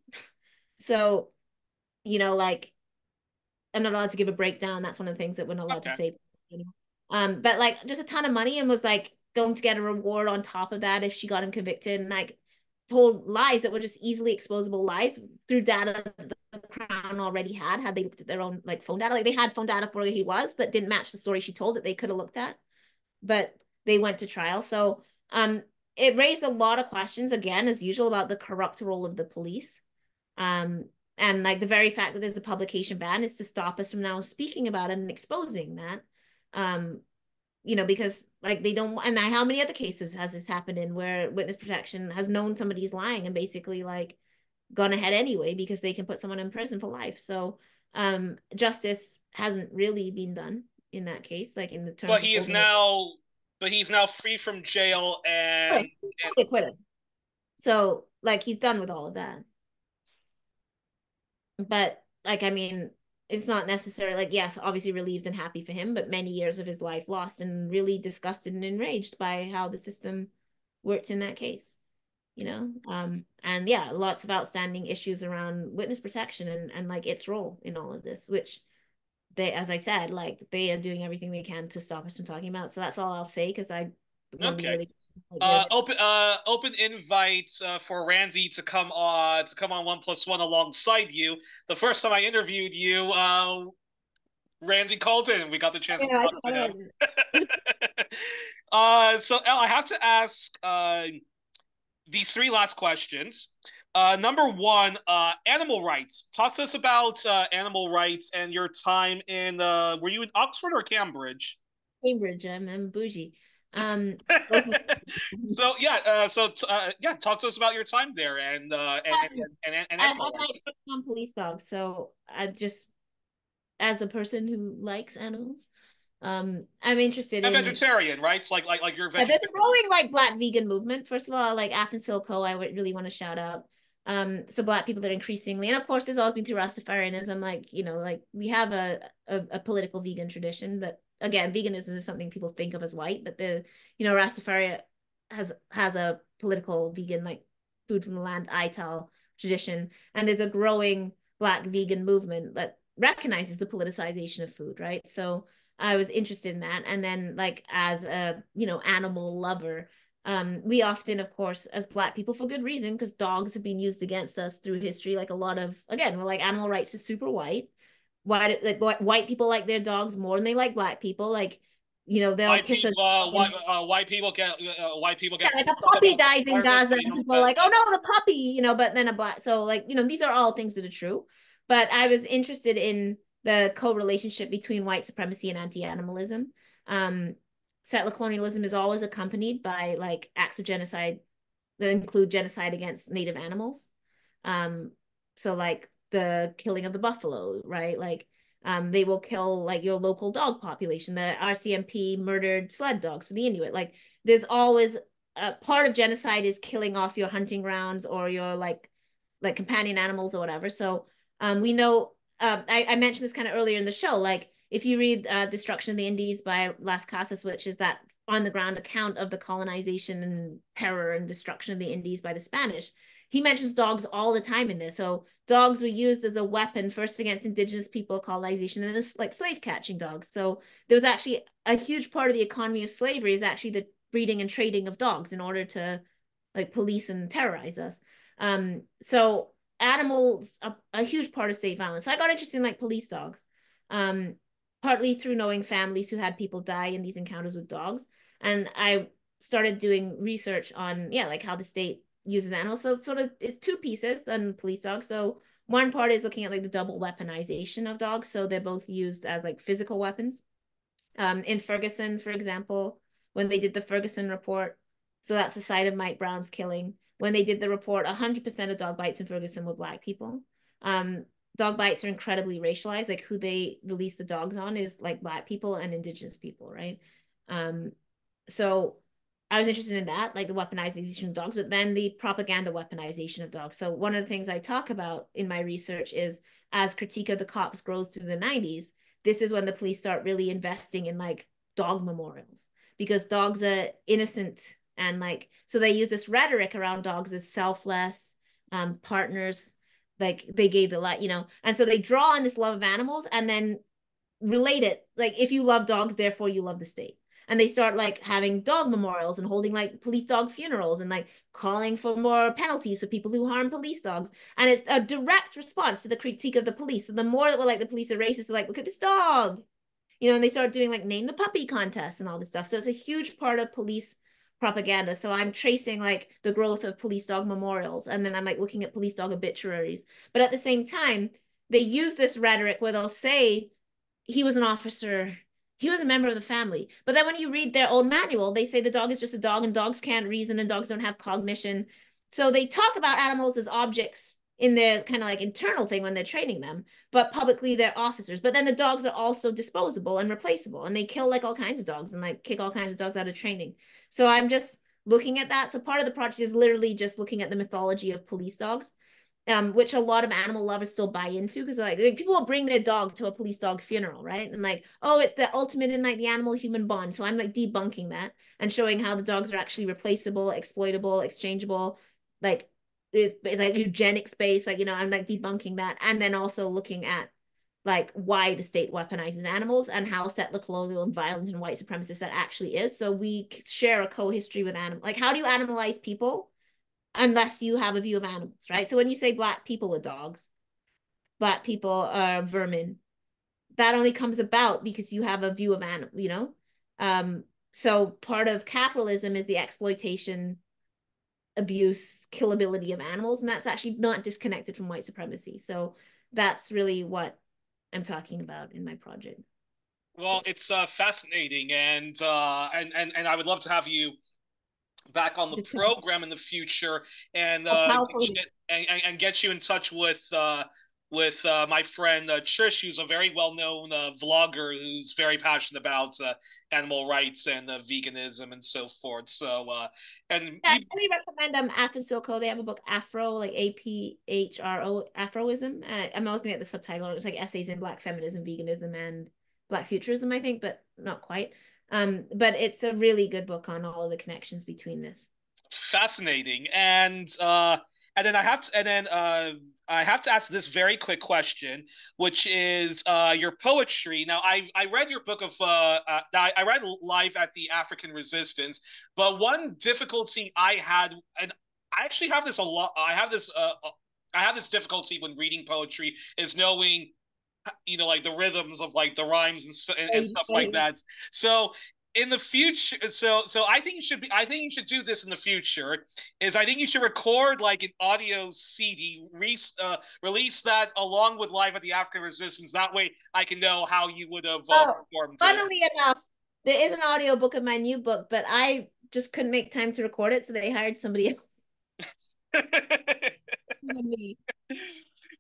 So, like I'm not allowed to give a breakdown. That's one of the things that we're not allowed to okay. say. But like just a ton of money, and was like going to get a reward on top of that if she got him convicted, and like told lies that were just easily exposable lies through data that the Crown already had they looked at their own like phone data. Like they had phone data for where he was that didn't match the story she told that they could have looked at, but they went to trial. So it raised a lot of questions, again, as usual, about the corrupt role of the police. And like the very fact that there's a publication ban is to stop us from now speaking about it and exposing that. You know, because like they don't, and how many other cases has this happened in where witness protection has known somebody's lying and basically like gone ahead anyway because they can put someone in prison for life. So justice hasn't really been done in that case, like in the But terms of he is holding it. now, but he's now free from jail Right. and Totally acquitted. So like he's done with all of that. But like I mean, it's not necessarily like yes, obviously relieved and happy for him, but many years of his life lost and really disgusted and enraged by how the system worked in that case. You know, and yeah, lots of outstanding issues around witness protection and like its role in all of this, which they, as I said, like they are doing everything they can to stop us from talking about. So that's all I'll say because I want to be okay. really like this. Open invite for Randy to come on 1+1 alongside you. The first time I interviewed you, Randy called in. We got the chance to Yeah, talk to I him. know. So Elle, I have to ask these three last questions. Number one, animal rights. Talk to us about animal rights and your time in. Were you in Oxford or Cambridge? Cambridge, I'm bougie. Both of So yeah, yeah, talk to us about your time there and I animal might rights. put on police dogs, so I just as a person who likes animals, I'm interested And in vegetarian, right? It's like you're a yeah, there's a vegetarian. growing like Black vegan movement. First of all, like Afton Silco, I would really want to shout out. So Black people that are increasingly, and of course, there's always been through Rastafarianism. Like you know, like we have a political vegan tradition that again, veganism is something people think of as white, but the you know Rastafari has a political vegan like food from the land ITAL tradition, and there's a growing Black vegan movement that recognizes the politicization of food, right? So I was interested in that. And then like as a, you know, animal lover, we often, of course, as Black people for good reason, because dogs have been used against us through history, like a lot of, again, we're like animal rights is super white. Why like white people like their dogs more than they like Black people? Like, you know, they'll kiss a White people yeah, get like a pissed off puppy about the dies in environment, Gaza, but and people are like, oh no, the puppy, you know, but then a Black. So, like, you know, these are all things that are true. But I was interested in the co-relationship between white supremacy and anti-animalism. Um, Settler colonialism is always accompanied by like acts of genocide that include genocide against native animals. Um, so like the killing of the buffalo, right? Like they will kill like your local dog population. The RCMP murdered sled dogs for the Inuit. Like there's always part of genocide is killing off your hunting grounds or your like companion animals or whatever. So we know I mentioned this kind of earlier in the show. Like if you read Destruction of the Indies by Las Casas, which is that on the ground account of the colonization and terror and destruction of the Indies by the Spanish, he mentions dogs all the time in there. So dogs were used as a weapon first against indigenous people colonization and as like slave catching dogs. So there was actually a huge part of the economy of slavery is actually the breeding and trading of dogs in order to like police and terrorize us. So animals are a huge part of state violence. So I got interested in like police dogs, partly through knowing families who had people die in these encounters with dogs. And I started doing research on, yeah, like how the state uses animals. So it's sort of it's two pieces on police dogs. So one part is looking at like the double weaponization of dogs. So they're both used as like physical weapons. In Ferguson, for example, when they did the Ferguson report, so that's the site of Mike Brown's killing. When they did the report, 100% of dog bites in Ferguson were Black people. Dog bites are incredibly racialized. Like who they release the dogs on is like Black people and Indigenous people, right? Um, so I was interested in that, like the weaponization of dogs, but then the propaganda weaponization of dogs. So one of the things I talk about in my research is as critique of the cops grows through the 90s, this is when the police start really investing in like dog memorials because dogs are innocent and like so they use this rhetoric around dogs as selfless partners like they gave the light, you know, and so they draw on this love of animals and then relate it like if you love dogs therefore you love the state, and they start like having dog memorials and holding like police dog funerals and like calling for more penalties for people who harm police dogs. And it's a direct response to the critique of the police. So the more that we're like the police are racist, they're like, look at this dog, you know, and they start doing like name the puppy contests and all this stuff. So it's a huge part of police propaganda. So I'm tracing like the growth of police dog memorials, and then I'm like looking at police dog obituaries. But at the same time, they use this rhetoric where they'll say he was an officer, he was a member of the family. But then when you read their own manual, they say the dog is just a dog and dogs can't reason and dogs don't have cognition. So they talk about animals as objects in their kind of like internal thing when they're training them, but publicly they're officers. But then the dogs are also disposable and replaceable, and they kill like all kinds of dogs and like kick all kinds of dogs out of training. So I'm just looking at that. So part of the project is literally just looking at the mythology of police dogs, which a lot of animal lovers still buy into, because like people will bring their dog to a police dog funeral, right? And like, oh, it's the ultimate in like the animal human bond. So I'm like debunking that and showing how the dogs are actually replaceable, exploitable, exchangeable, like it's like eugenics based. Like, you know, I'm like debunking that, and then also looking at like why the state weaponizes animals and how settler colonial and violent and white supremacist that actually is. So we share a co-history with animals. Like, how do you animalize people unless you have a view of animals, right? So when you say black people are dogs, black people are vermin, that only comes about because you have a view of animal, you know? So part of capitalism is the exploitation, abuse, killability of animals, and that's actually not disconnected from white supremacy. So that's really what I'm talking about in my project. Well, it's fascinating, and I would love to have you back on the program in the future, and get you in touch with my friend Trish, who's a very well-known vlogger who's very passionate about animal rights and veganism and so forth. So and yeah, I really recommend After Silko. They have a book, Afro, like APHRO, Afroism. I'm always gonna get the subtitle. It's like essays in Black feminism, veganism, and Black futurism, I think, but not quite. But it's a really good book on all of the connections between this. fascinating, and then I have to ask this very quick question, which is your poetry. Now, I read your book of I read Live at the African Resistance, but one difficulty I had, and I actually have this a lot. I have this difficulty when reading poetry, is knowing, you know, like the rhythms of like the rhymes and stuff like that. So in the future, so I think you should do this in the future, is I think you should record like an audio CD, release that along with Live at the African Resistance. That way I can know how you would have performed it. Funnily enough, there is an audio book of my new book, but I just couldn't make time to record it, so they hired somebody else. Me.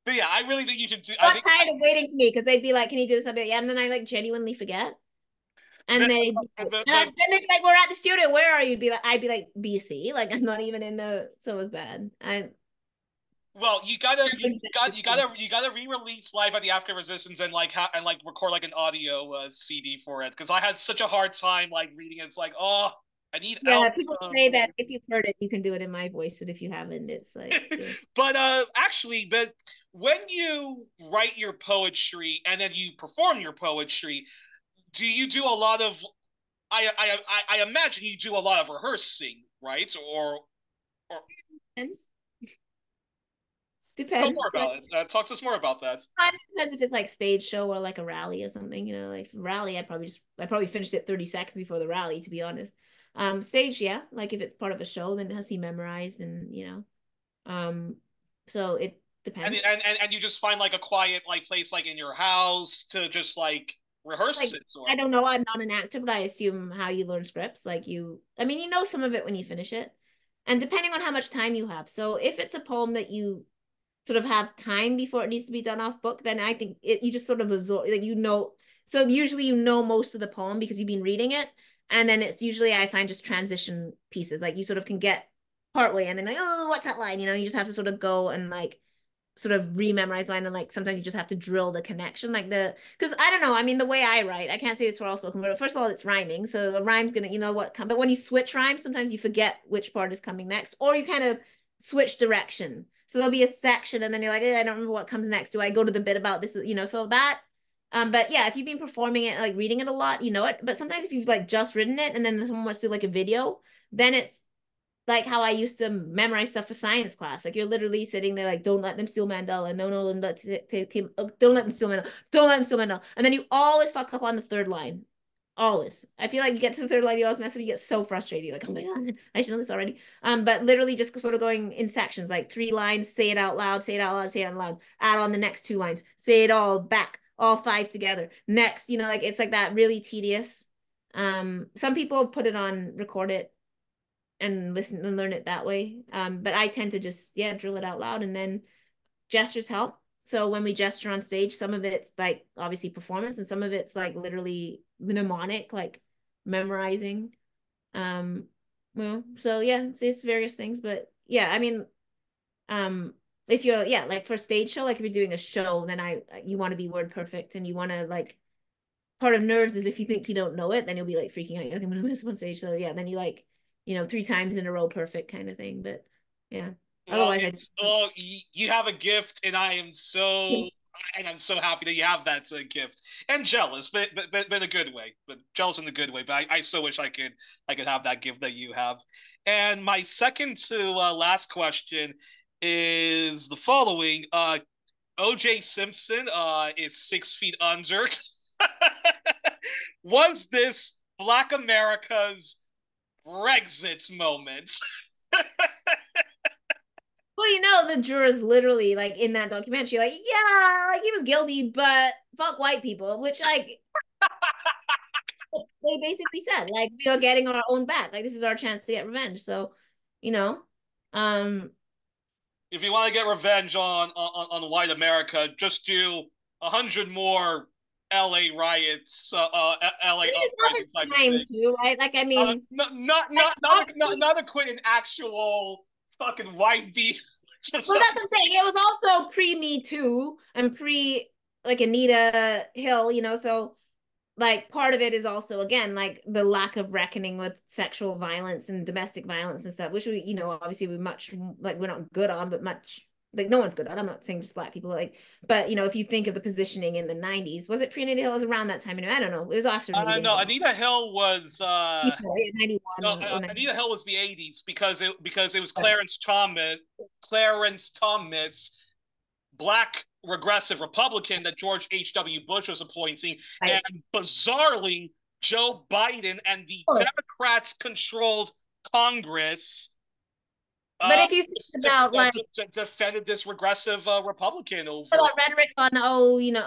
But yeah, I really think you should do. Got tired of waiting for me because they'd be like, "Can you do this?" I'd be like, "Yeah," and then I like genuinely forget. And then they'd be like, "We're at the studio. Where are you?" Be like, I'd be like, "BC." Like I'm not even in the. So it was bad. Well, you gotta re-release Live at the African Resistance and like record like an audio CD for it, because I had such a hard time like reading it. It's like, oh, I need yeah. People say that if you've heard it, you can do it in my voice, but if you haven't, it's like. Yeah. But actually, but when you write your poetry and then you perform your poetry, do you do a lot of? I imagine you do a lot of rehearsing, right? Or Depends. More about it. Talk to us more about that. It depends if it's like stage show or like a rally or something. You know, like rally, I probably finished it 30 seconds before the rally, to be honest. Stage, yeah. Like if it's part of a show, then it has to be memorized, and you know. So it depends. And you just find like a quiet like place like in your house to just like rehearse like, it. I don't know. I'm not an actor, but I assume how you learn scripts. Like I mean, you know some of it when you finish it, and depending on how much time you have. So if it's a poem that you sort of have time before it needs to be done off book, then I think you just sort of absorb, like, you know, so usually you know most of the poem because you've been reading it. And then it's usually, I find, just transition pieces. Like you sort of can get partway and then like, oh, what's that line? You know, you just have to sort of go and like sort of rememorize line, and like sometimes you just have to drill the connection, like because I don't know, I mean, the way I write, I can't say it's for all spoken, but first of all, it's rhyming, so the rhyme's gonna, you know what come, but when you switch rhymes, sometimes you forget which part is coming next, or you kind of switch direction. So there'll be a section and then you're like, I don't remember what comes next. Do I go to the bit about this? You know, so that, but yeah, if you've been performing it, like reading it a lot, you know it. But sometimes if you've like just written it and then someone wants to do like a video, then it's like how I used to memorize stuff for science class. Like you're literally sitting there like, don't let them steal Mandela. No, no, don't let them steal Mandela. Don't let them steal Mandela. And then you always fuck up on the third line. Always. I feel like you get to the third line, you always mess up, you get so frustrated. You're like, oh my God, I should know this already. But literally just sort of going in sections, like 3 lines, say it out loud, say it out loud, say it out loud, add on the next 2 lines, say it all back, all 5 together. Next, like it's like that really tedious. Some people put it on, record it and listen and learn it that way. But I tend to just, yeah, drill it out loud, and then gestures help. So when we gesture on stage, some of it's like obviously performance, and some of it's like literally mnemonic, like memorizing. Um, well, so yeah, it's various things, but yeah, I mean, if you're, yeah, like for stage show, like if you're doing a show, then you want to be word perfect, and you want to like, part of nerves is if you think you don't know it, then you'll be like freaking out. You're like, I'm gonna miss one stage. So yeah, then you like, 3 times in a row perfect kind of thing. But yeah, Well, otherwise I it's oh, you have a gift, and I'm so happy that you have that gift, and jealous, but in a good way, but jealous in a good way. But I so wish I could have that gift that you have. And my second to last question is the following: O.J. Simpson is 6 feet under. Was this Black America's Brexit moment? Well, the jurors literally, like in that documentary, like, yeah, like he was guilty, but fuck white people, which like they basically said, like, we are getting our own back. Like this is our chance to get revenge. So, you know, um, If you want to get revenge on white America, just do 100 more L.A. riots, L.A. it's uprising not type of its time things. too, right? Like, I mean, like, Not to quit an actual fucking wife beat. well, that's what I'm saying. It was also pre Me Too and pre like Anita Hill, so like part of it is also again like the lack of reckoning with sexual violence and domestic violence and stuff, which we obviously we much like we're not good on, but much like no one's good on. I'm not saying just black people, like, but if you think of the positioning in the 90s, was it pre-Anita Hill? It was around that time, I don't know, it was after Anita No, Hill. Anita Hill was 91 no, or 90. Anita Hill was the '80s because it was Right. Clarence Thomas, black regressive Republican that George H.W. Bush was appointing, and Right. bizarrely, Joe Biden and the Of course. Democrats controlled Congress But uh, if you think about like defended this regressive Republican for over. that rhetoric on,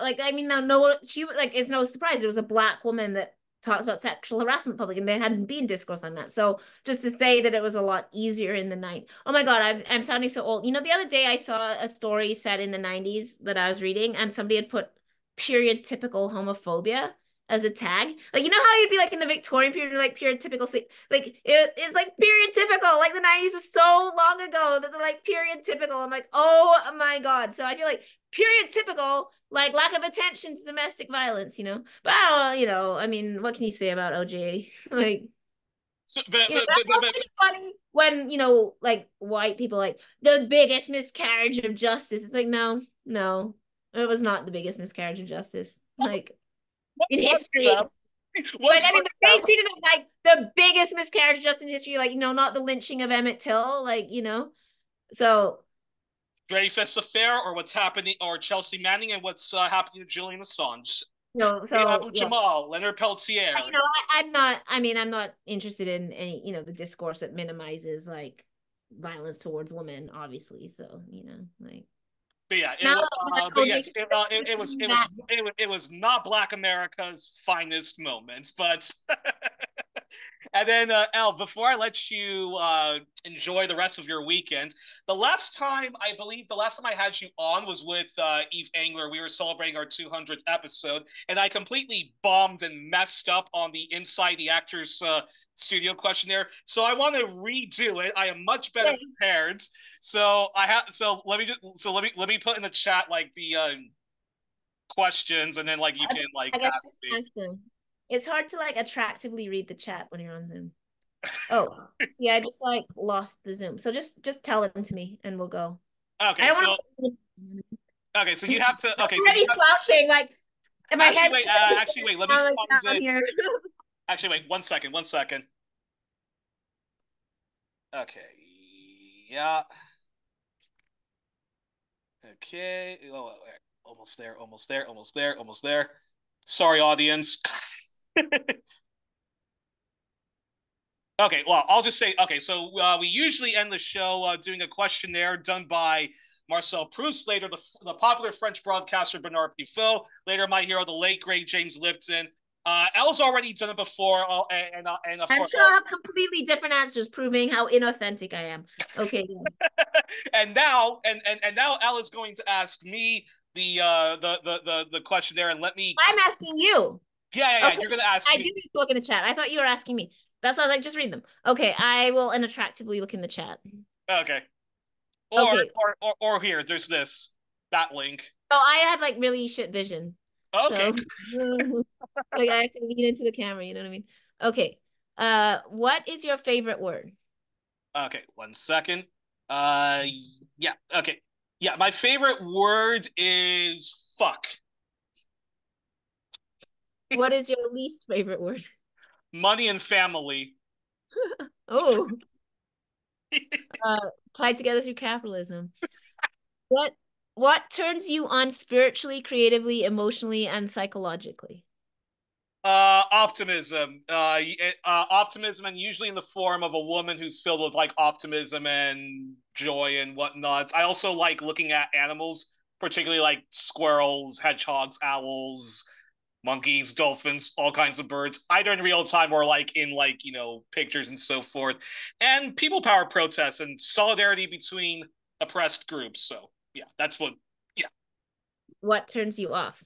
like, I mean, no, she like, it's no surprise it was a black woman that talks about sexual harassment public, and there hadn't been discourse on that. So just to say that it was a lot easier in the night. Oh my God, I'm sounding so old. The other day I saw a story set in the 90s that I was reading, and somebody had put period typical homophobia as a tag. Like, how you'd be like in the Victorian period, like period typical, like it's like period typical. Like the 90s was so long ago that they're like period typical. I'm like, oh my God. So I feel like period typical, like lack of attention to domestic violence, But I don't, I mean, what can you say about OJ? Like, So, that's also funny when, like white people like the biggest miscarriage of justice. It's like, no, no, it was not the biggest miscarriage of justice. Like in was history. them Like, was I mean, one they of them. treated it like the biggest miscarriage of justice in history, like, not the lynching of Emmett Till, like, So, Dreyfus affair, or what's happening, or Chelsea Manning and what's happening to Julian Assange, so Abu yeah. Jamal, Leonard Peltier. I'm not, I mean, I'm not interested in any, the discourse that minimizes like violence towards women, obviously. So, like But yeah, now but OJ yes, it was not Black America's finest moments, but and then Al, before I let you enjoy the rest of your weekend, the last time I had you on was with Eve Angler. We were celebrating our 200th episode, and I completely bombed and messed up on the Inside the Actors studio questionnaire. So I want to redo it. I am much better prepared. So I have. Let me put in the chat like the questions, and then like you can like I guess ask just me. ask them. It's hard to like attractively read the chat when you're on Zoom. Oh, see, I just like lost the Zoom. So just tell them to me and we'll go. I Okay, don't so want okay, so you have to. I'm Okay, so you already have. slouching, like, and my Actually, head's wait. Actually, wait. Let me down, like, find down it. here. Actually, wait. 1 second. 1 second. Okay. Yeah. Okay. Oh, almost there. Almost there. Almost there. Almost there. Sorry, audience. Okay, well, I'll just say, okay, so we usually end the show doing a questionnaire done by Marcel Proust, later the popular French broadcaster Bernard Pivot, later my hero, the late, great James Lipton. Elle's already done it before, and of I'm course, sure I'll have completely different answers proving how inauthentic I am. Okay. and now Elle is going to ask me the questionnaire, and let me. I'm asking you. Yeah. Okay. You're gonna ask I me. do need to look in the chat. I thought you were asking me. That's why I was like, just read them. Okay, I will unattractively look in the chat. Okay. Or Okay. or here, there's this that link. Oh, I have like really shit vision. Okay. So like I have to lean into the camera, you know what I mean? Okay. What is your favorite word? Okay, 1 second. Uh, yeah. Okay. Yeah, my favorite word is fuck. What is your least favorite word? Money and family. Oh, uh, tied together through capitalism. What what turns you on spiritually, creatively, emotionally, and psychologically? Optimism. Optimism, and usually in the form of a woman who's filled with like optimism and joy and whatnot. I also like looking at animals, particularly like squirrels, hedgehogs, owls, monkeys, dolphins, all kinds of birds, either in real time or like in like, pictures and so forth. And people power protests and solidarity between oppressed groups. So yeah, that's what yeah. What turns you off?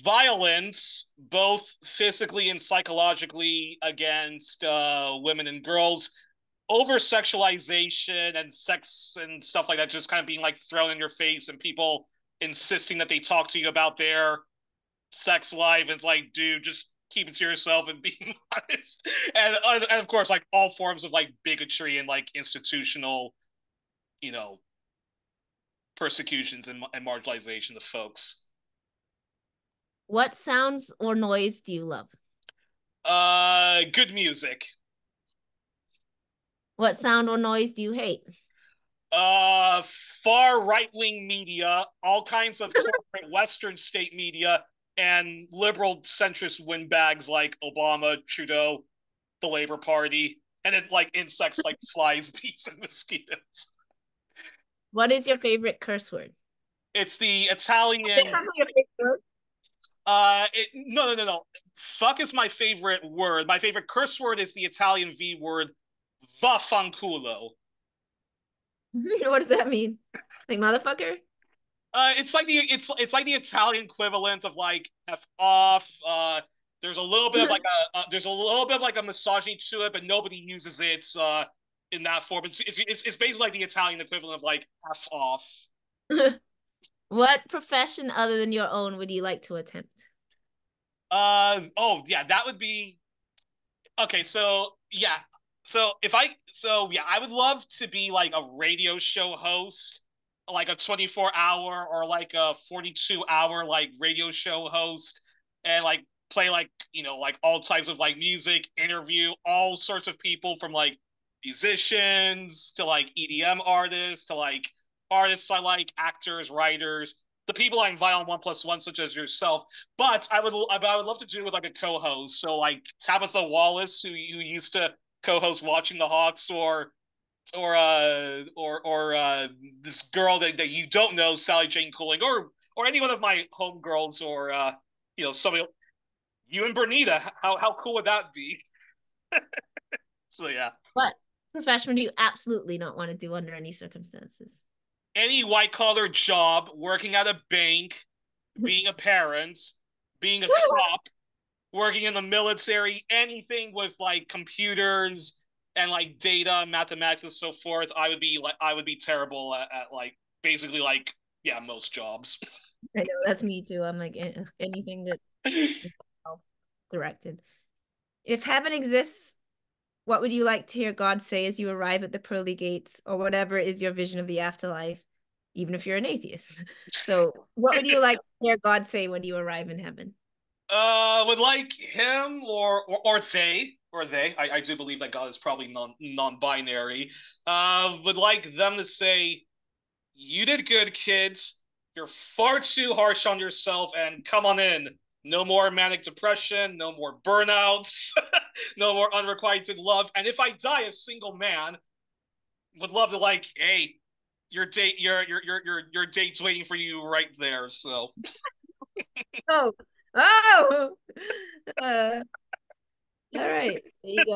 Violence, both physically and psychologically, against women and girls, over sexualization and sex and stuff like that, just kind of being like thrown in your face, and people insisting that they talk to you about their sex life. It's like, dude, just keep it to yourself and be honest. And of course, like all forms of like bigotry and like institutional, you know, persecutions and marginalization of folks. What sounds or noise do you love? Good music. What sound or noise do you hate? Uh, Far right wing media, all kinds of corporate Western state media, and liberal centrist windbags like Obama, Trudeau, the Labor Party, and then like insects like flies, bees, and mosquitoes. What is your favorite curse word? It's the Italian. Your favorite word? No. Fuck is my favorite word. My favorite curse word is the Italian V word, vaffanculo. What does that mean? Like motherfucker? It's like the Italian equivalent of like f off. There's a little bit of like there's a little bit of like a misogyny to it, but nobody uses it in that form. It's basically like the Italian equivalent of like f off. What profession other than your own would you like to attempt? Oh yeah, that would be okay. So yeah, I would love to be like a radio show host, like a 24-hour or like a 42-hour like radio show host, and like play like like all types of like music, interview all sorts of people from like musicians to like EDM artists to like artists I like, actors, writers, the people I invite on 1+1, such as yourself. But I would love to do it with like a co-host. So like Tabitha Wallace, who used to co-host Watching the Hawks, or this girl that you don't know, Sally Jane Cooling, or any one of my homegirls, or somebody, you and Bernita. How cool would that be? So yeah, What profession do you absolutely not want to do under any circumstances? any white collar job, working at a bank, being a parent, being a cop, working in the military, anything with like computers and like data, mathematics, and so forth. I would be terrible at like basically like yeah, most jobs. I know that's me too. I'm like anything that is self-directed. If heaven exists, what would you like to hear God say as you arrive at the pearly gates, or whatever is your vision of the afterlife, even if you're an atheist? So, what would you like to hear God say when you arrive in heaven? Would like him or they. I do believe that God is probably non-binary. Would like them to say, "You did good, kids. You're far too harsh on yourself, and come on in. No more manic depression, no more burnouts, no more unrequited love. And if I die a single man, would love to like, hey, your date's waiting for you right there. So Oh, oh. Uh, all right. There you go.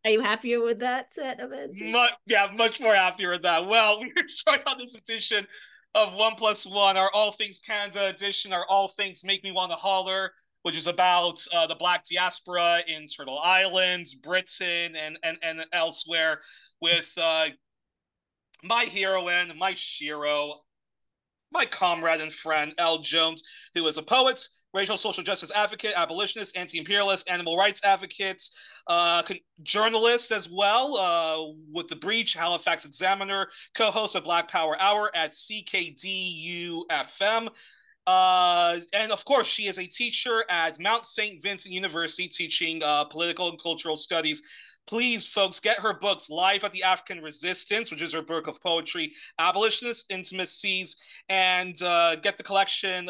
Are you happier with that set of answers? much more happier with that. Well, we're trying on this edition of One Plus One, our All Things Canada edition, our All Things Make Me Want to Holler, which is about the Black diaspora in Turtle Island, Britain, and elsewhere, with my heroine, my shiro, my comrade and friend, L. Jones, who is a poet, racial social justice advocate, abolitionist, anti-imperialist, animal rights advocate, journalist as well, with The Breach, Halifax Examiner, co-host of Black Power Hour at CKDU-FM. And of course, she is a teacher at Mount Saint Vincent University, teaching political and cultural studies. Please, folks, get her books, Live at the Afrikan Resistance, which is her book of poetry, Abolitionist Intimacies, and get the collection,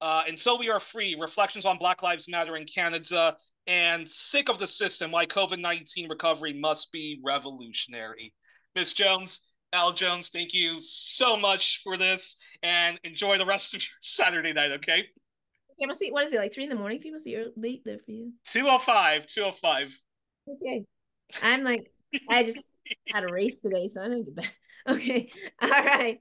Until We Are Free, Reflections on Black Lives Matter in Canada, and Sick of the System, Why COVID-19 Recovery Must Be Revolutionary. Miss Jones, Al Jones, thank you so much for this, and enjoy the rest of your Saturday night, okay? It must be, what is it, like 3 in the morning for you? Must be late there for you. 2:05, 2:05. Okay. I'm like, I just had a race today, so I need to bed. Okay. All right.